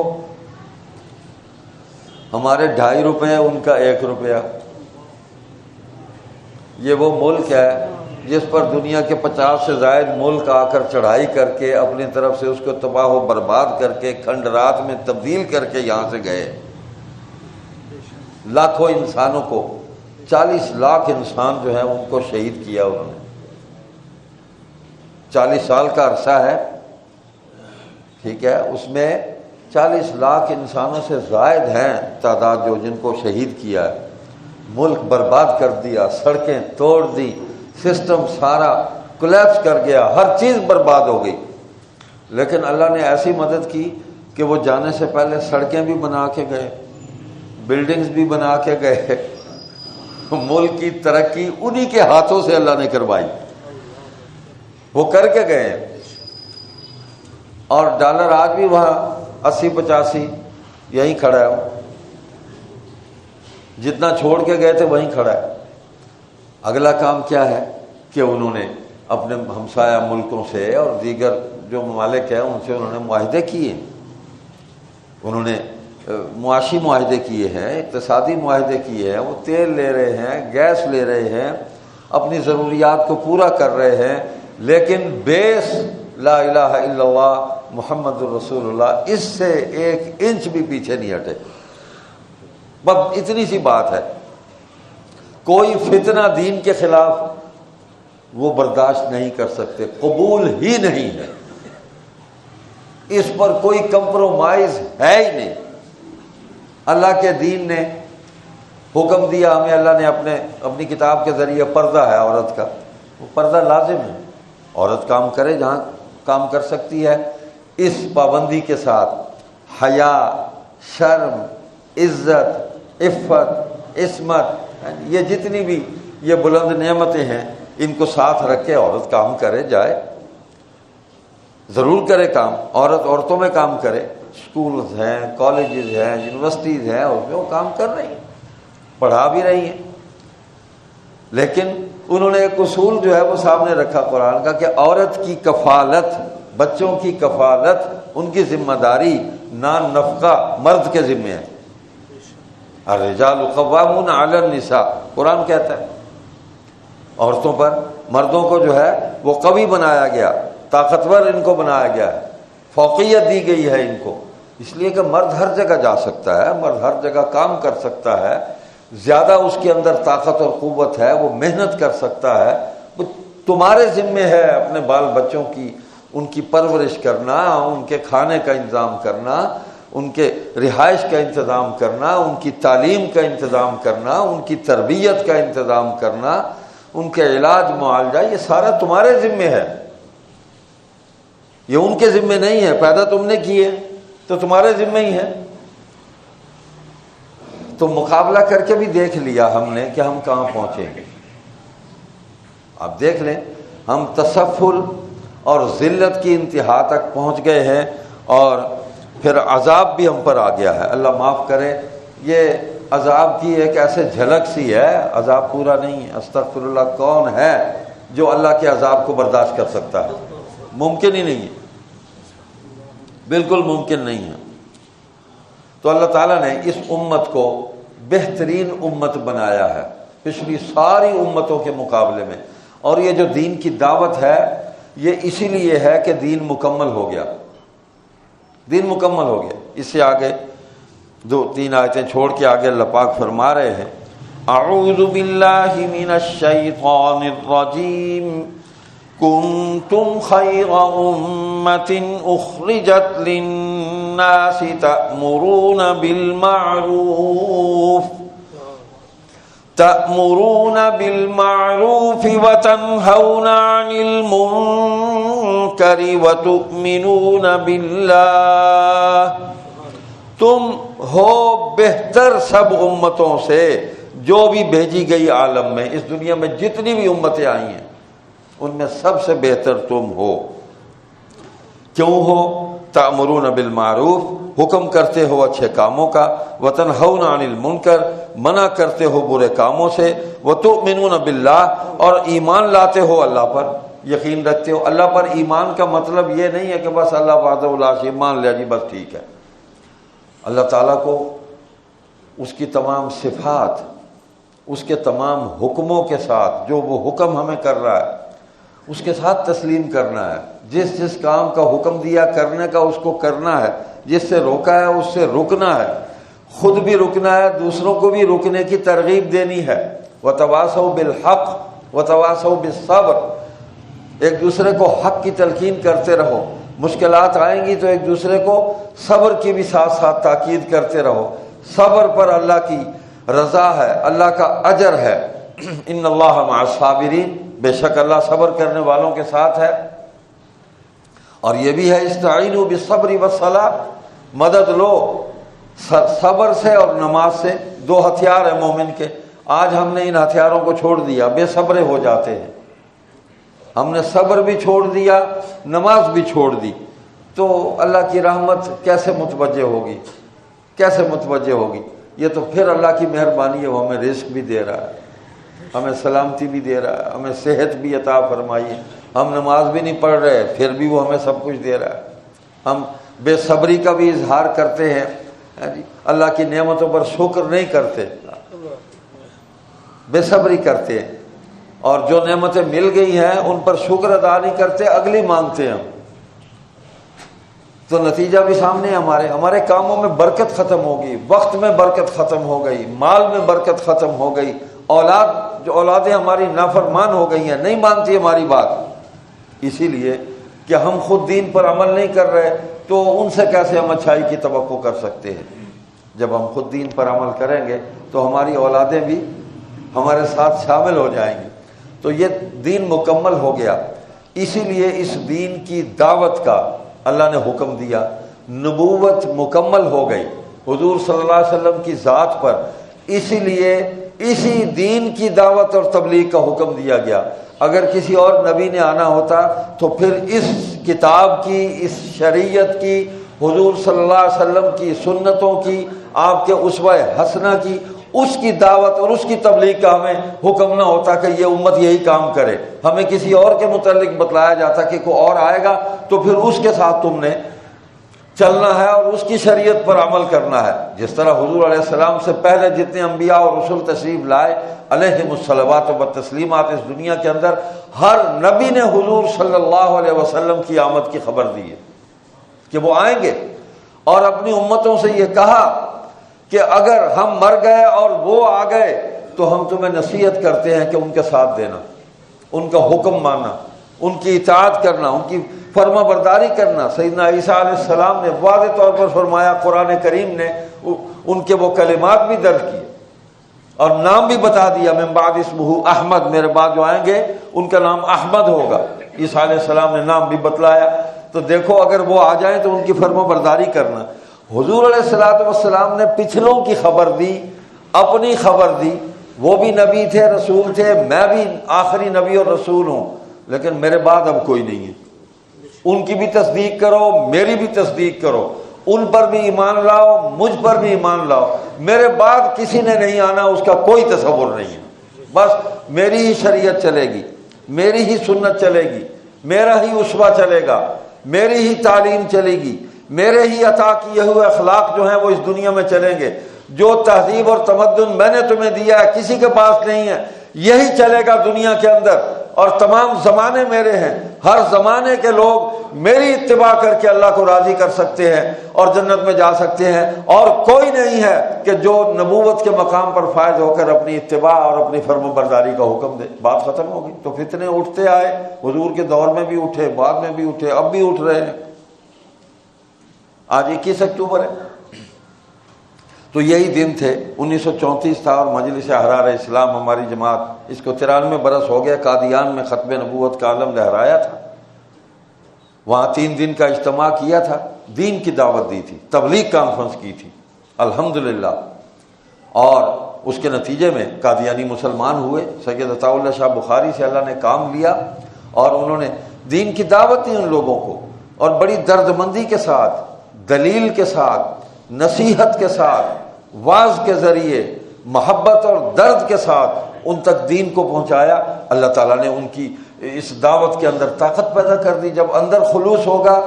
ہمارے 2.5 روپے، ان کا 1 روپیہ، یہ وہ ملک ہے جس پر دنیا کے 50 سے زائد ملک آ کر چڑھائی کر کے اپنی طرف سے اس کو تباہ و برباد کر کے کھنڈرات میں تبدیل کر کے یہاں سے گئے۔ لاکھوں انسانوں کو، 40 لاکھ انسان جو ہیں ان کو شہید کیا انہوں نے۔ 40 سال کا عرصہ ہے، ٹھیک ہے، اس میں 40 لاکھ انسانوں سے زائد ہیں تعداد جو جن کو شہید کیا ہے، ملک برباد کر دیا، سڑکیں توڑ دی، سسٹم سارا کولیپس کر گیا، ہر چیز برباد ہو گئی۔ لیکن اللہ نے ایسی مدد کی کہ وہ جانے سے پہلے سڑکیں بھی بنا کے گئے، بلڈنگز بھی بنا کے گئے، ملک کی ترقی انہی کے ہاتھوں سے اللہ نے کروائی، وہ کر کے گئے۔ اور ڈالر آج بھی وہاں 80-85 یہیں کھڑا ہے، جتنا چھوڑ کے گئے تھے وہیں کھڑا ہے۔ اگلا کام کیا ہے کہ انہوں نے اپنے ہمسایہ ملکوں سے اور دیگر جو ممالک ہیں ان سے انہوں نے معاہدے کیے، انہوں نے معاشی معاہدے کیے ہیں، اقتصادی معاہدے کیے ہیں، وہ تیل لے رہے ہیں، گیس لے رہے ہیں، اپنی ضروریات کو پورا کر رہے ہیں، لیکن بیس لا الہ الا اللہ محمد الرسول اللہ اس سے 1 انچ بھی پیچھے نہیں ہٹے۔ بس اتنی سی بات ہے، کوئی فتنہ دین کے خلاف وہ برداشت نہیں کر سکتے، قبول ہی نہیں ہے، اس پر کوئی کمپرومائز ہے ہی نہیں۔ اللہ کے دین نے حکم دیا ہمیں، اللہ نے اپنی کتاب کے ذریعے، پردہ ہے عورت کا، وہ پردہ لازم ہے، عورت کام کرے جہاں کام کر سکتی ہے، اس پابندی کے ساتھ حیا، شرم، عزت، عفت، عصمت، یہ جتنی بھی یہ بلند نعمتیں ہیں ان کو ساتھ رکھ کے عورت کام کرے جائے، ضرور کرے کام، عورتوں میں کام کرے، اسکولز ہیں، کالجز ہیں، یونیورسٹیز ہیں، اس میں وہ کام کر رہی ہیں، پڑھا بھی رہی ہیں۔ لیکن انہوں نے ایک اصول جو ہے وہ سامنے رکھا قرآن کا کہ عورت کی کفالت، بچوں کی کفالت، ان کی ذمہ داری، نان نفقہ مرد کے ذمہ ہے۔ الرجال قوامون علی النساء، قرآن کہتا ہے عورتوں پر، مردوں کو جو ہے وہ قوی بنایا گیا، طاقتور ان کو بنایا گیا ہے، فوقیت دی گئی ہے ان کو، اس لیے کہ مرد ہر جگہ جا سکتا ہے، مرد ہر جگہ کام کر سکتا ہے، زیادہ اس کے اندر طاقت اور قوت ہے، وہ محنت کر سکتا ہے۔ وہ تمہارے ذمہ ہے اپنے بال بچوں کی، ان کی پرورش کرنا، ان کے کھانے کا انتظام کرنا، ان کے رہائش کا انتظام کرنا، ان کی تعلیم کا انتظام کرنا، ان کی تربیت کا انتظام کرنا، ان کے علاج معالجہ، یہ سارا تمہارے ذمہ ہے، یہ ان کے ذمہ نہیں ہے۔ پیدا تم نے کیے تو تمہارے ذمہ ہی ہے۔ تو مقابلہ کر کے بھی دیکھ لیا ہم نے کہ ہم کہاں پہنچے ہیں۔ آپ دیکھ لیں، ہم تسفل اور ذلت کی انتہا تک پہنچ گئے ہیں، اور پھر عذاب بھی ہم پر آ گیا ہے۔ اللہ معاف کرے، یہ عذاب کی ایک ایسے جھلک سی ہے، عذاب پورا نہیں ہے۔ استغفر اللہ، کون ہے جو اللہ کے عذاب کو برداشت کر سکتا ہے؟ ممکن ہی نہیں ہے، بالکل ممکن نہیں ہے۔ تو اللہ تعالیٰ نے اس امت کو بہترین امت بنایا ہے پچھلی ساری امتوں کے مقابلے میں، اور یہ جو دین کی دعوت ہے یہ اسی لیے ہے کہ دین مکمل ہو گیا، دین مکمل ہو گیا۔ اس سے آگے 2-3 آیتیں چھوڑ کے آگے اللہ پاک فرما رہے ہیں، اعوذ باللہ من الشیطان الرجیم کنتم خیر امۃ اخرجت للناس تأمرون بالمعروف وتنہون عن المنکر وتؤمنون باللہ، تم ہو بہتر سب امتوں سے جو بھی بھیجی گئی عالم میں، اس دنیا میں جتنی بھی امتیں آئی ہیں ان میں سب سے بہتر تم ہو۔ کیوں ہو؟ تأمرون بالمعروف، حکم کرتے ہو اچھے کاموں کا، وتنہون عن المنکر، منع کرتے ہو برے کاموں سے، وتؤمنون باللہ، اور ایمان لاتے ہو اللہ پر، یقین رکھتے ہو اللہ پر۔ ایمان کا مطلب یہ نہیں ہے کہ بس اللہ وحدہ لا شریک، مان لیا جی بس ٹھیک ہے۔ اللہ تعالیٰ کو اس کی تمام صفات، اس کے تمام حکموں کے ساتھ، جو وہ حکم ہمیں کر رہا ہے اس کے ساتھ تسلیم کرنا ہے۔ جس جس کام کا حکم دیا کرنے کا اس کو کرنا ہے، جس سے روکا ہے اس سے رکنا ہے، خود بھی رکنا ہے، دوسروں کو بھی رکنے کی ترغیب دینی ہے۔ وتواصوا بالحق وتواصوا بالصبر، ایک دوسرے کو حق کی تلقین کرتے رہو، مشکلات آئیں گی تو ایک دوسرے کو صبر کی بھی ساتھ ساتھ تاکید کرتے رہو۔ صبر پر اللہ کی رضا ہے، اللہ کا اجر ہے۔ ان اللہ مع الصابرین، بے شک اللہ صبر کرنے والوں کے ساتھ ہے۔ اور یہ بھی ہے استعینوا بالصبر والصلاۃ، مدد لو صبر سے اور نماز سے، دو ہتھیار ہیں مومن کے۔ آج ہم نے ان ہتھیاروں کو چھوڑ دیا، بے صبرے ہو جاتے ہیں۔ ہم نے صبر بھی چھوڑ دیا، نماز بھی چھوڑ دی، تو اللہ کی رحمت کیسے متوجہ ہوگی؟ کیسے متوجہ ہوگی؟ یہ تو پھر اللہ کی مہربانی ہے، وہ ہمیں رزق بھی دے رہا ہے، ہمیں سلامتی بھی دے رہا ہے، ہمیں صحت بھی عطا فرمائی ہے۔ ہم نماز بھی نہیں پڑھ رہے پھر بھی وہ ہمیں سب کچھ دے رہا ہے۔ ہم بے صبری کا بھی اظہار کرتے ہیں، اللہ کی نعمتوں پر شکر نہیں کرتے، بے صبری کرتے ہیں، اور جو نعمتیں مل گئی ہیں ان پر شکر ادا نہیں کرتے، اگلی مانگتے ہیں ہم۔ تو نتیجہ بھی سامنے ہے، ہمارے کاموں میں برکت ختم ہوگی، وقت میں برکت ختم ہو گئی، مال میں برکت ختم ہو گئی، اولادیں ہماری نافرمان ہو گئی ہیں، نہیں مانتی ہماری بات۔ اسی لیے کہ ہم خود دین پر عمل نہیں کر رہے تو ان سے کیسے ہم اچھائی کی توقع کر سکتے ہیں؟ جب ہم خود دین پر عمل کریں گے تو ہماری اولادیں بھی ہمارے ساتھ شامل ہو جائیں گی۔ تو یہ دین مکمل ہو گیا۔ اسی لیے اس دین کی دعوت کا اللہ نے حکم دیا، نبوت مکمل ہو گئی حضور صلی اللہ علیہ وسلم کی ذات پر، اسی لیے اسی دین کی دعوت اور تبلیغ کا حکم دیا گیا۔ اگر کسی اور نبی نے آنا ہوتا تو پھر اس کتاب کی، اس شریعت کی، حضور صلی اللہ علیہ وسلم کی سنتوں کی، آپ کے اسوہ حسنہ کی، اس کی دعوت اور اس کی تبلیغ کا ہمیں حکم نہ ہوتا کہ یہ امت یہی کام کرے۔ ہمیں کسی اور کے متعلق بتلایا جاتا کہ کوئی اور آئے گا تو پھر اس کے ساتھ تم نے چلنا ہے اور اس کی شریعت پر عمل کرنا ہے۔ جس طرح حضور علیہ السلام سے پہلے جتنے انبیاء اور رسول تشریف لائے علیہم الصلوات و تسلیمات، اس دنیا کے اندر ہر نبی نے حضور صلی اللہ علیہ وسلم کی آمد کی خبر دی ہے کہ وہ آئیں گے، اور اپنی امتوں سے یہ کہا کہ اگر ہم مر گئے اور وہ آ گئے تو ہم تمہیں نصیحت کرتے ہیں کہ ان کے ساتھ دینا، ان کا حکم ماننا، ان کی اطاعت کرنا، ان کی فرما برداری کرنا۔ سیدنا عیسیٰ علیہ السلام نے واضح طور پر فرمایا، قرآن کریم نے ان کے وہ کلمات بھی درج کیے اور نام بھی بتا دیا، من بعد اسمہ احمد، میرے بعد جو آئیں گے ان کا نام احمد ہوگا۔ عیسیٰ علیہ السلام نے نام بھی بتلایا۔ تو دیکھو اگر وہ آ جائیں تو ان کی فرما برداری کرنا۔ حضور علیہ السلام نے پچھلوں کی خبر دی، اپنی خبر دی، وہ بھی نبی تھے، رسول تھے، میں بھی آخری نبی اور رسول ہوں، لیکن میرے بعد اب کوئی نہیں ہے، ان کی بھی تصدیق کرو، میری بھی تصدیق کرو، ان پر بھی ایمان لاؤ، مجھ پر بھی ایمان لاؤ، میرے بعد کسی نے نہیں آنا، اس کا کوئی تصور نہیں ہے، بس میری ہی شریعت چلے گی، میری ہی سنت چلے گی، میرا ہی اسوہ چلے گا، میری ہی تعلیم چلے گی، میرے ہی عطا کیے ہوئے اخلاق جو ہیں وہ اس دنیا میں چلیں گے۔ جو تہذیب اور تمدن میں نے تمہیں دیا ہے کسی کے پاس نہیں ہے، یہی چلے گا دنیا کے اندر۔ اور تمام زمانے میرے ہیں، ہر زمانے کے لوگ میری اتباع کر کے اللہ کو راضی کر سکتے ہیں اور جنت میں جا سکتے ہیں، اور کوئی نہیں ہے کہ جو نبوت کے مقام پر فائز ہو کر اپنی اتباع اور اپنی فرم برداری کا حکم دے۔ بات ختم ہو گئی۔ تو فتنے اٹھتے آئے، حضور کے دور میں بھی اٹھے، بعد میں بھی اٹھے، اب بھی اٹھ رہے ہیں۔ آج 21 اکتوبر ہے، تو یہی دن تھے، 1934 تھا، اور مجلس احرار اسلام ہماری جماعت، اس کو 93 برس ہو گیا، قادیان میں ختم نبوت کا علم لہرایا تھا۔ وہاں 3 دن کا اجتماع کیا تھا، دین کی دعوت دی تھی، تبلیغ کانفرنس کی تھی الحمدللہ، اور اس کے نتیجے میں قادیانی مسلمان ہوئے۔ سید عطا اللہ شاہ بخاری سے اللہ نے کام لیا اور انہوں نے دین کی دعوت دی ان لوگوں کو، اور بڑی درد مندی کے ساتھ، دلیل کے ساتھ، نصیحت کے ساتھ، واعظ کے ذریعے، محبت اور درد کے ساتھ ان تک دین کو پہنچایا۔ اللہ تعالیٰ نے ان کی اس دعوت کے اندر طاقت پیدا کر دی۔ جب اندر خلوص ہوگا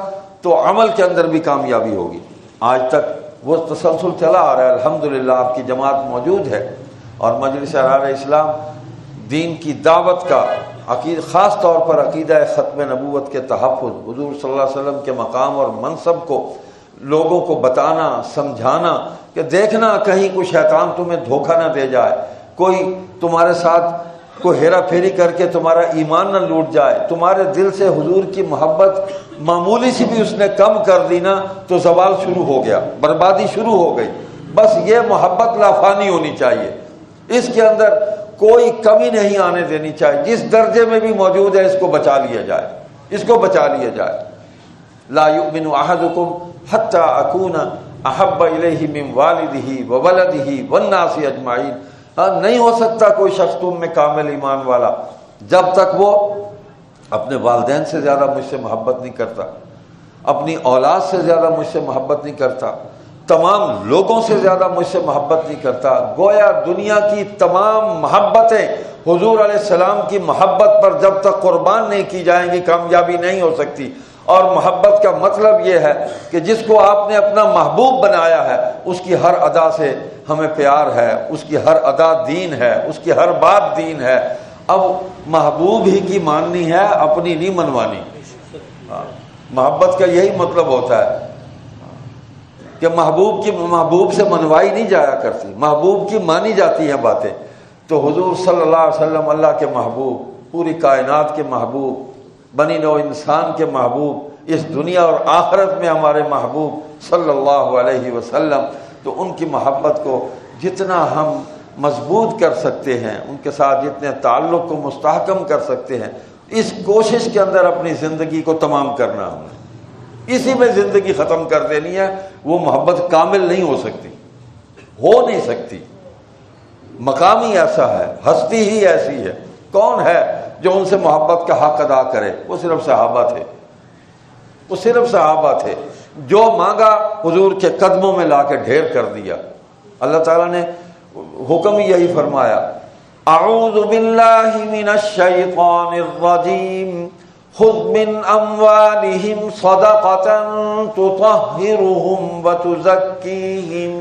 تو عمل کے اندر بھی کامیابی ہوگی۔ آج تک وہ تسلسل چلا آ رہا ہے، الحمدللہ آپ کی جماعت موجود ہے، اور مجلس احرار اسلام دین کی دعوت کا خاص طور پر عقیدہ ختم نبوت کے تحفظ، حضور صلی اللہ علیہ وسلم کے مقام اور منصب کو لوگوں کو بتانا، سمجھانا، کہ دیکھنا کہیں کوئی شیطان تمہیں دھوکہ نہ دے جائے، کوئی تمہارے ساتھ کوئی ہیرا پھیری کر کے تمہارا ایمان نہ لوٹ جائے، تمہارے دل سے حضور کی محبت معمولی سی بھی اس نے کم کر دی نا تو زوال شروع ہو گیا، بربادی شروع ہو گئی۔ بس یہ محبت لافانی ہونی چاہیے، اس کے اندر کوئی کمی نہیں آنے دینی چاہیے، جس درجے میں بھی موجود ہے اس کو بچا لیا جائے، اس کو بچا لیا جائے۔ لا یؤمن احدکم حتی اکون احب الیہ من والدہ وولدہ والناس اجمعین۔ نہیں ہو سکتا کوئی شخص تم میں کامل ایمان والا جب تک وہ اپنے والدین سے زیادہ مجھ سے محبت نہیں کرتا، اپنی اولاد سے زیادہ مجھ سے محبت نہیں کرتا، تمام لوگوں سے زیادہ مجھ سے محبت نہیں کرتا۔ گویا دنیا کی تمام محبتیں حضور علیہ السلام کی محبت پر جب تک قربان نہیں کی جائیں گی کامیابی نہیں ہو سکتی۔ اور محبت کا مطلب یہ ہے کہ جس کو آپ نے اپنا محبوب بنایا ہے اس کی ہر ادا سے ہمیں پیار ہے، اس کی ہر ادا دین ہے، اس کی ہر بات دین ہے۔ اب محبوب ہی کی ماننی ہے، اپنی نہیں منوانی۔ محبت کا یہی مطلب ہوتا ہے کہ محبوب سے منوائی نہیں جایا کرتی، محبوب کی مانی جاتی ہیں باتیں۔ تو حضور صلی اللہ علیہ وسلم اللہ کے محبوب، پوری کائنات کے محبوب، بنی نوع انسان کے محبوب، اس دنیا اور آخرت میں ہمارے محبوب صلی اللہ علیہ وسلم۔ تو ان کی محبت کو جتنا ہم مضبوط کر سکتے ہیں، ان کے ساتھ جتنے تعلق کو مستحکم کر سکتے ہیں، اس کوشش کے اندر اپنی زندگی کو تمام کرنا ہم نے، اسی میں زندگی ختم کر دینی ہے۔ وہ محبت کامل نہیں ہو سکتی، ہو نہیں سکتی۔ مقام ہی ایسا ہے، ہستی ہی ایسی ہے۔ کون ہے جو ان سے محبت کا حق ادا کرے؟ وہ صرف صحابہ تھے، وہ صرف صحابہ تھے۔ جو مانگا حضور کے قدموں میں لا کے ڈھیر کر دیا۔ اللہ تعالیٰ نے حکم یہی فرمایا، اعوذ باللہ من الشیطان الرجیم، خذ من اموالہم صدقۃ تطہرہم وتزکیہم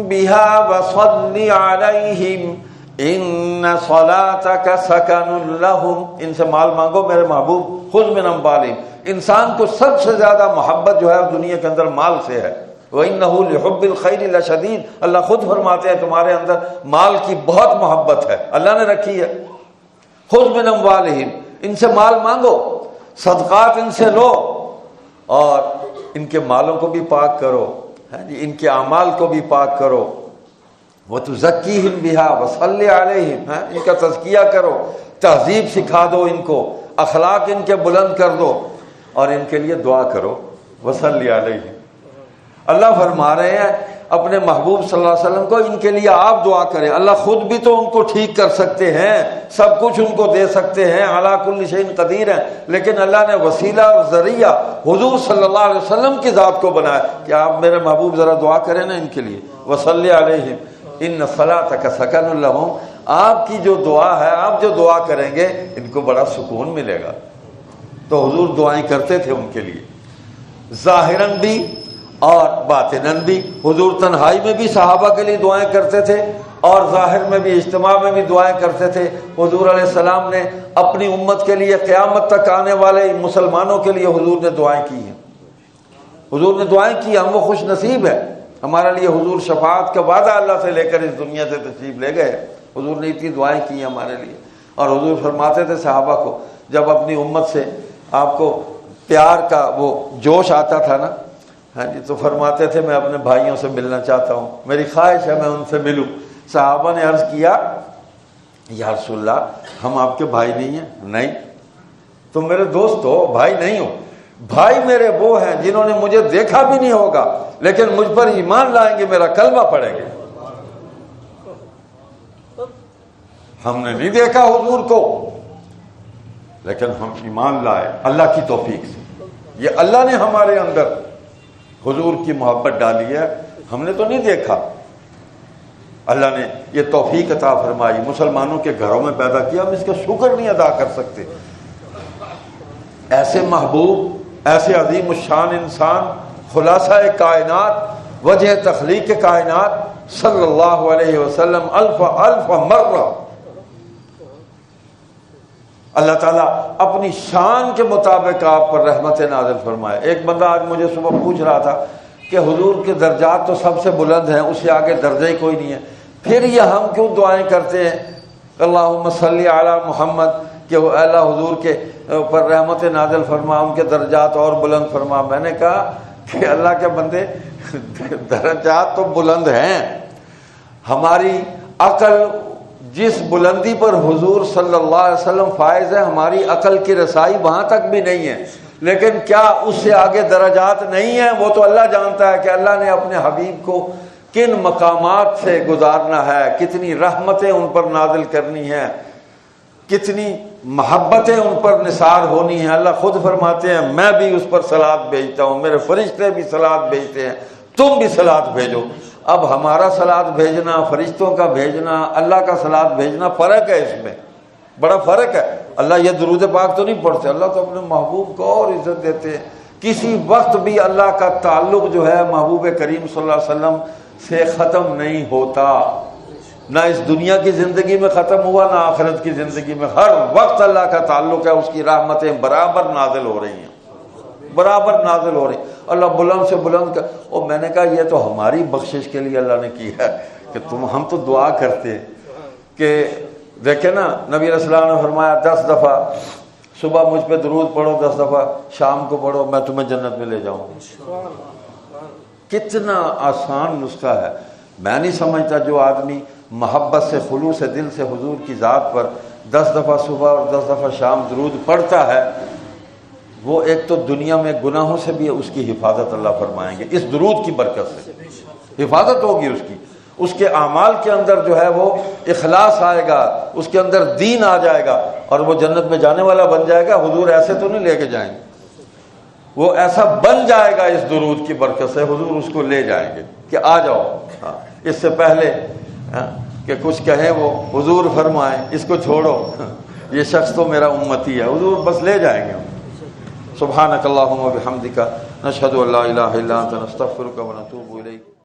بہا وصل علیہم ان صلاتک سکن لہم۔ ان سے مال مانگو میرے محبوب، خذ من اموالہم۔ انسان کو سب سے زیادہ محبت جو ہے دنیا کے اندر مال سے ہے۔ وَإِنَّهُ لِحُبِّ الْخَيْرِ لَشَدِيدٌ، اللہ خود فرماتے ہیں تمہارے اندر مال کی بہت محبت ہے، اللہ نے رکھی ہے۔ خذ من اموالہم، ان سے مال مانگو، صدقات ان سے لو، اور ان کے مالوں کو بھی پاک کرو، ان کے اعمال کو بھی پاک کرو۔ وَتُزَكِّيهِمْ بِهَا وَصَلِّ عَلَيْهِمْ، ان کا تزکیہ کرو، تہذیب سکھا دو ان کو، اخلاق ان کے بلند کر دو، اور ان کے لیے دعا کرو۔ وَصَلِّ عَلَيْهِمْ، اللہ فرما رہے ہیں اپنے محبوب صلی اللہ علیہ وسلم کو ان کے لیے آپ دعا کریں۔ اللہ خود بھی تو ان کو ٹھیک کر سکتے ہیں، سب کچھ ان کو دے سکتے ہیں، علی کل شیء قدیر ہیں، لیکن اللہ نے وسیلہ اور ذریعہ حضور صلی اللہ علیہ وسلم کی ذات کو بنایا کہ آپ میرے محبوب ذرا دعا کریں نا ان کے لیے۔ وصلی علیہم ان صلاتک سکن لہم، آپ کی جو دعا ہے، آپ جو دعا کریں گے ان کو بڑا سکون ملے گا۔ تو حضور دعائیں کرتے تھے ان کے لیے، ظاہراً بھی اور باطناً بھی۔ حضور تنہائی میں بھی صحابہ کے لیے دعائیں کرتے تھے، اور ظاہر میں بھی اجتماع میں بھی دعائیں کرتے تھے۔ حضور علیہ السلام نے اپنی امت کے لیے، قیامت تک آنے والے مسلمانوں کے لیے حضور نے دعائیں کی ہیں، حضور نے دعائیں کی، ہم وہ خوش نصیب ہے ہمارے لیے۔ حضور شفاعت کا وعدہ اللہ سے لے کر اس دنیا سے تشریف لے گئے، حضور نے اتنی دعائیں کی ہیں ہمارے لیے۔ اور حضور فرماتے تھے صحابہ کو، جب اپنی امت سے آپ کو پیار کا وہ جوش آتا تھا نا، ہاں جی، تو فرماتے تھے میں اپنے بھائیوں سے ملنا چاہتا ہوں، میری خواہش ہے میں ان سے ملوں۔ صحابہ نے عرض کیا یا رسول اللہ ہم آپ کے بھائی نہیں ہیں؟ نہیں، تم میرے دوست ہو، بھائی نہیں ہو۔ بھائی میرے وہ ہیں جنہوں نے مجھے دیکھا بھی نہیں ہوگا لیکن مجھ پر ایمان لائیں گے، میرا کلمہ پڑھیں گے۔ ہم نے نہیں دیکھا حضور کو لیکن ہم ایمان لائے اللہ کی توفیق سے۔ یہ اللہ نے ہمارے اندر حضور کی محبت ڈالی ہے، ہم نے تو نہیں دیکھا، اللہ نے یہ توفیق عطا فرمائی، مسلمانوں کے گھروں میں پیدا کیا، ہم اس کا شکر نہیں ادا کر سکتے۔ ایسے محبوب، ایسے عظیم الشان انسان، خلاصہ کائنات، وجہ تخلیق کائنات صلی اللہ علیہ وسلم الف مرہ اللہ تعالیٰ اپنی شان کے مطابق آپ پر رحمت نازل فرمائے۔ ایک بندہ آج مجھے صبح پوچھ رہا تھا کہ حضور کے درجات تو سب سے بلند ہیں، اس سے آگے درجہ ہی کوئی نہیں ہے، پھر یہ ہم کیوں دعائیں کرتے ہیں اللہم صلی علی محمد کہ اللہ حضور کے پر رحمت نازل فرما، ان کے درجات اور بلند فرما؟ میں نے کہا کہ اللہ کے بندے درجات تو بلند ہیں، ہماری عقل جس بلندی پر حضور صلی اللہ علیہ وسلم فائز ہے، ہماری عقل کی رسائی وہاں تک بھی نہیں ہے، لیکن کیا اس سے آگے درجات نہیں ہیں؟ وہ تو اللہ جانتا ہے کہ اللہ نے اپنے حبیب کو کن مقامات سے گزارنا ہے، کتنی رحمتیں ان پر نازل کرنی ہیں، کتنی محبتیں ان پر نثار ہونی ہیں۔ اللہ خود فرماتے ہیں میں بھی اس پر صلوات بھیجتا ہوں، میرے فرشتے بھی صلوات بھیجتے ہیں، تم بھی صلوات بھیجو۔ اب ہمارا صلوات بھیجنا، فرشتوں کا بھیجنا، اللہ کا صلوات بھیجنا، فرق ہے، اس میں بڑا فرق ہے۔ اللہ یہ درود پاک تو نہیں پڑھتے، اللہ تو اپنے محبوب کو اور عزت دیتے ہیں۔ کسی وقت بھی اللہ کا تعلق جو ہے محبوب کریم صلی اللہ علیہ وسلم سے ختم نہیں ہوتا، نہ اس دنیا کی زندگی میں ختم ہوا نہ آخرت کی زندگی میں، ہر وقت اللہ کا تعلق ہے، اس کی رحمتیں برابر نازل ہو رہی ہیں، برابر نازل ہو رہی ہیں۔ اللہ بلند سے بلند کا، اور میں نے کہا یہ تو ہماری بخشش کے لیے اللہ نے کی ہے کہ ہم تو دعا کرتے ہیں کہ دیکھیں نا، نبی علیہ السلام نے فرمایا 10 دفعہ صبح مجھ پہ درود پڑھو، 10 دفعہ شام کو پڑھو، میں تمہیں جنت میں لے جاؤں گا۔ کتنا آسان نسخہ ہے۔ میں نہیں سمجھتا جو آدمی محبت سے، خلوص دل سے حضور کی ذات پر 10 دفعہ صبح اور 10 دفعہ شام درود پڑھتا ہے، وہ ایک تو دنیا میں گناہوں سے بھی اس کی حفاظت اللہ فرمائیں گے، اس درود کی برکت سے حفاظت ہوگی اس کی، اس کے اعمال کے اندر جو ہے وہ اخلاص آئے گا، اس کے اندر دین آ جائے گا، اور وہ جنت میں جانے والا بن جائے گا۔ حضور ایسے تو نہیں لے کے جائیں گے، وہ ایسا بن جائے گا اس درود کی برکت سے، حضور اس کو لے جائیں گے کہ آ جاؤ۔ اس سے پہلے کہ کچھ کہیں وہ حضور فرمائیں اس کو چھوڑو، یہ شخص تو میرا امتی ہے، حضور بس لے جائیں گے۔ سبحانک اللہم و بحمدک، نشہد ان لا الہ الا انت، نستغفرک و نتوب الیک۔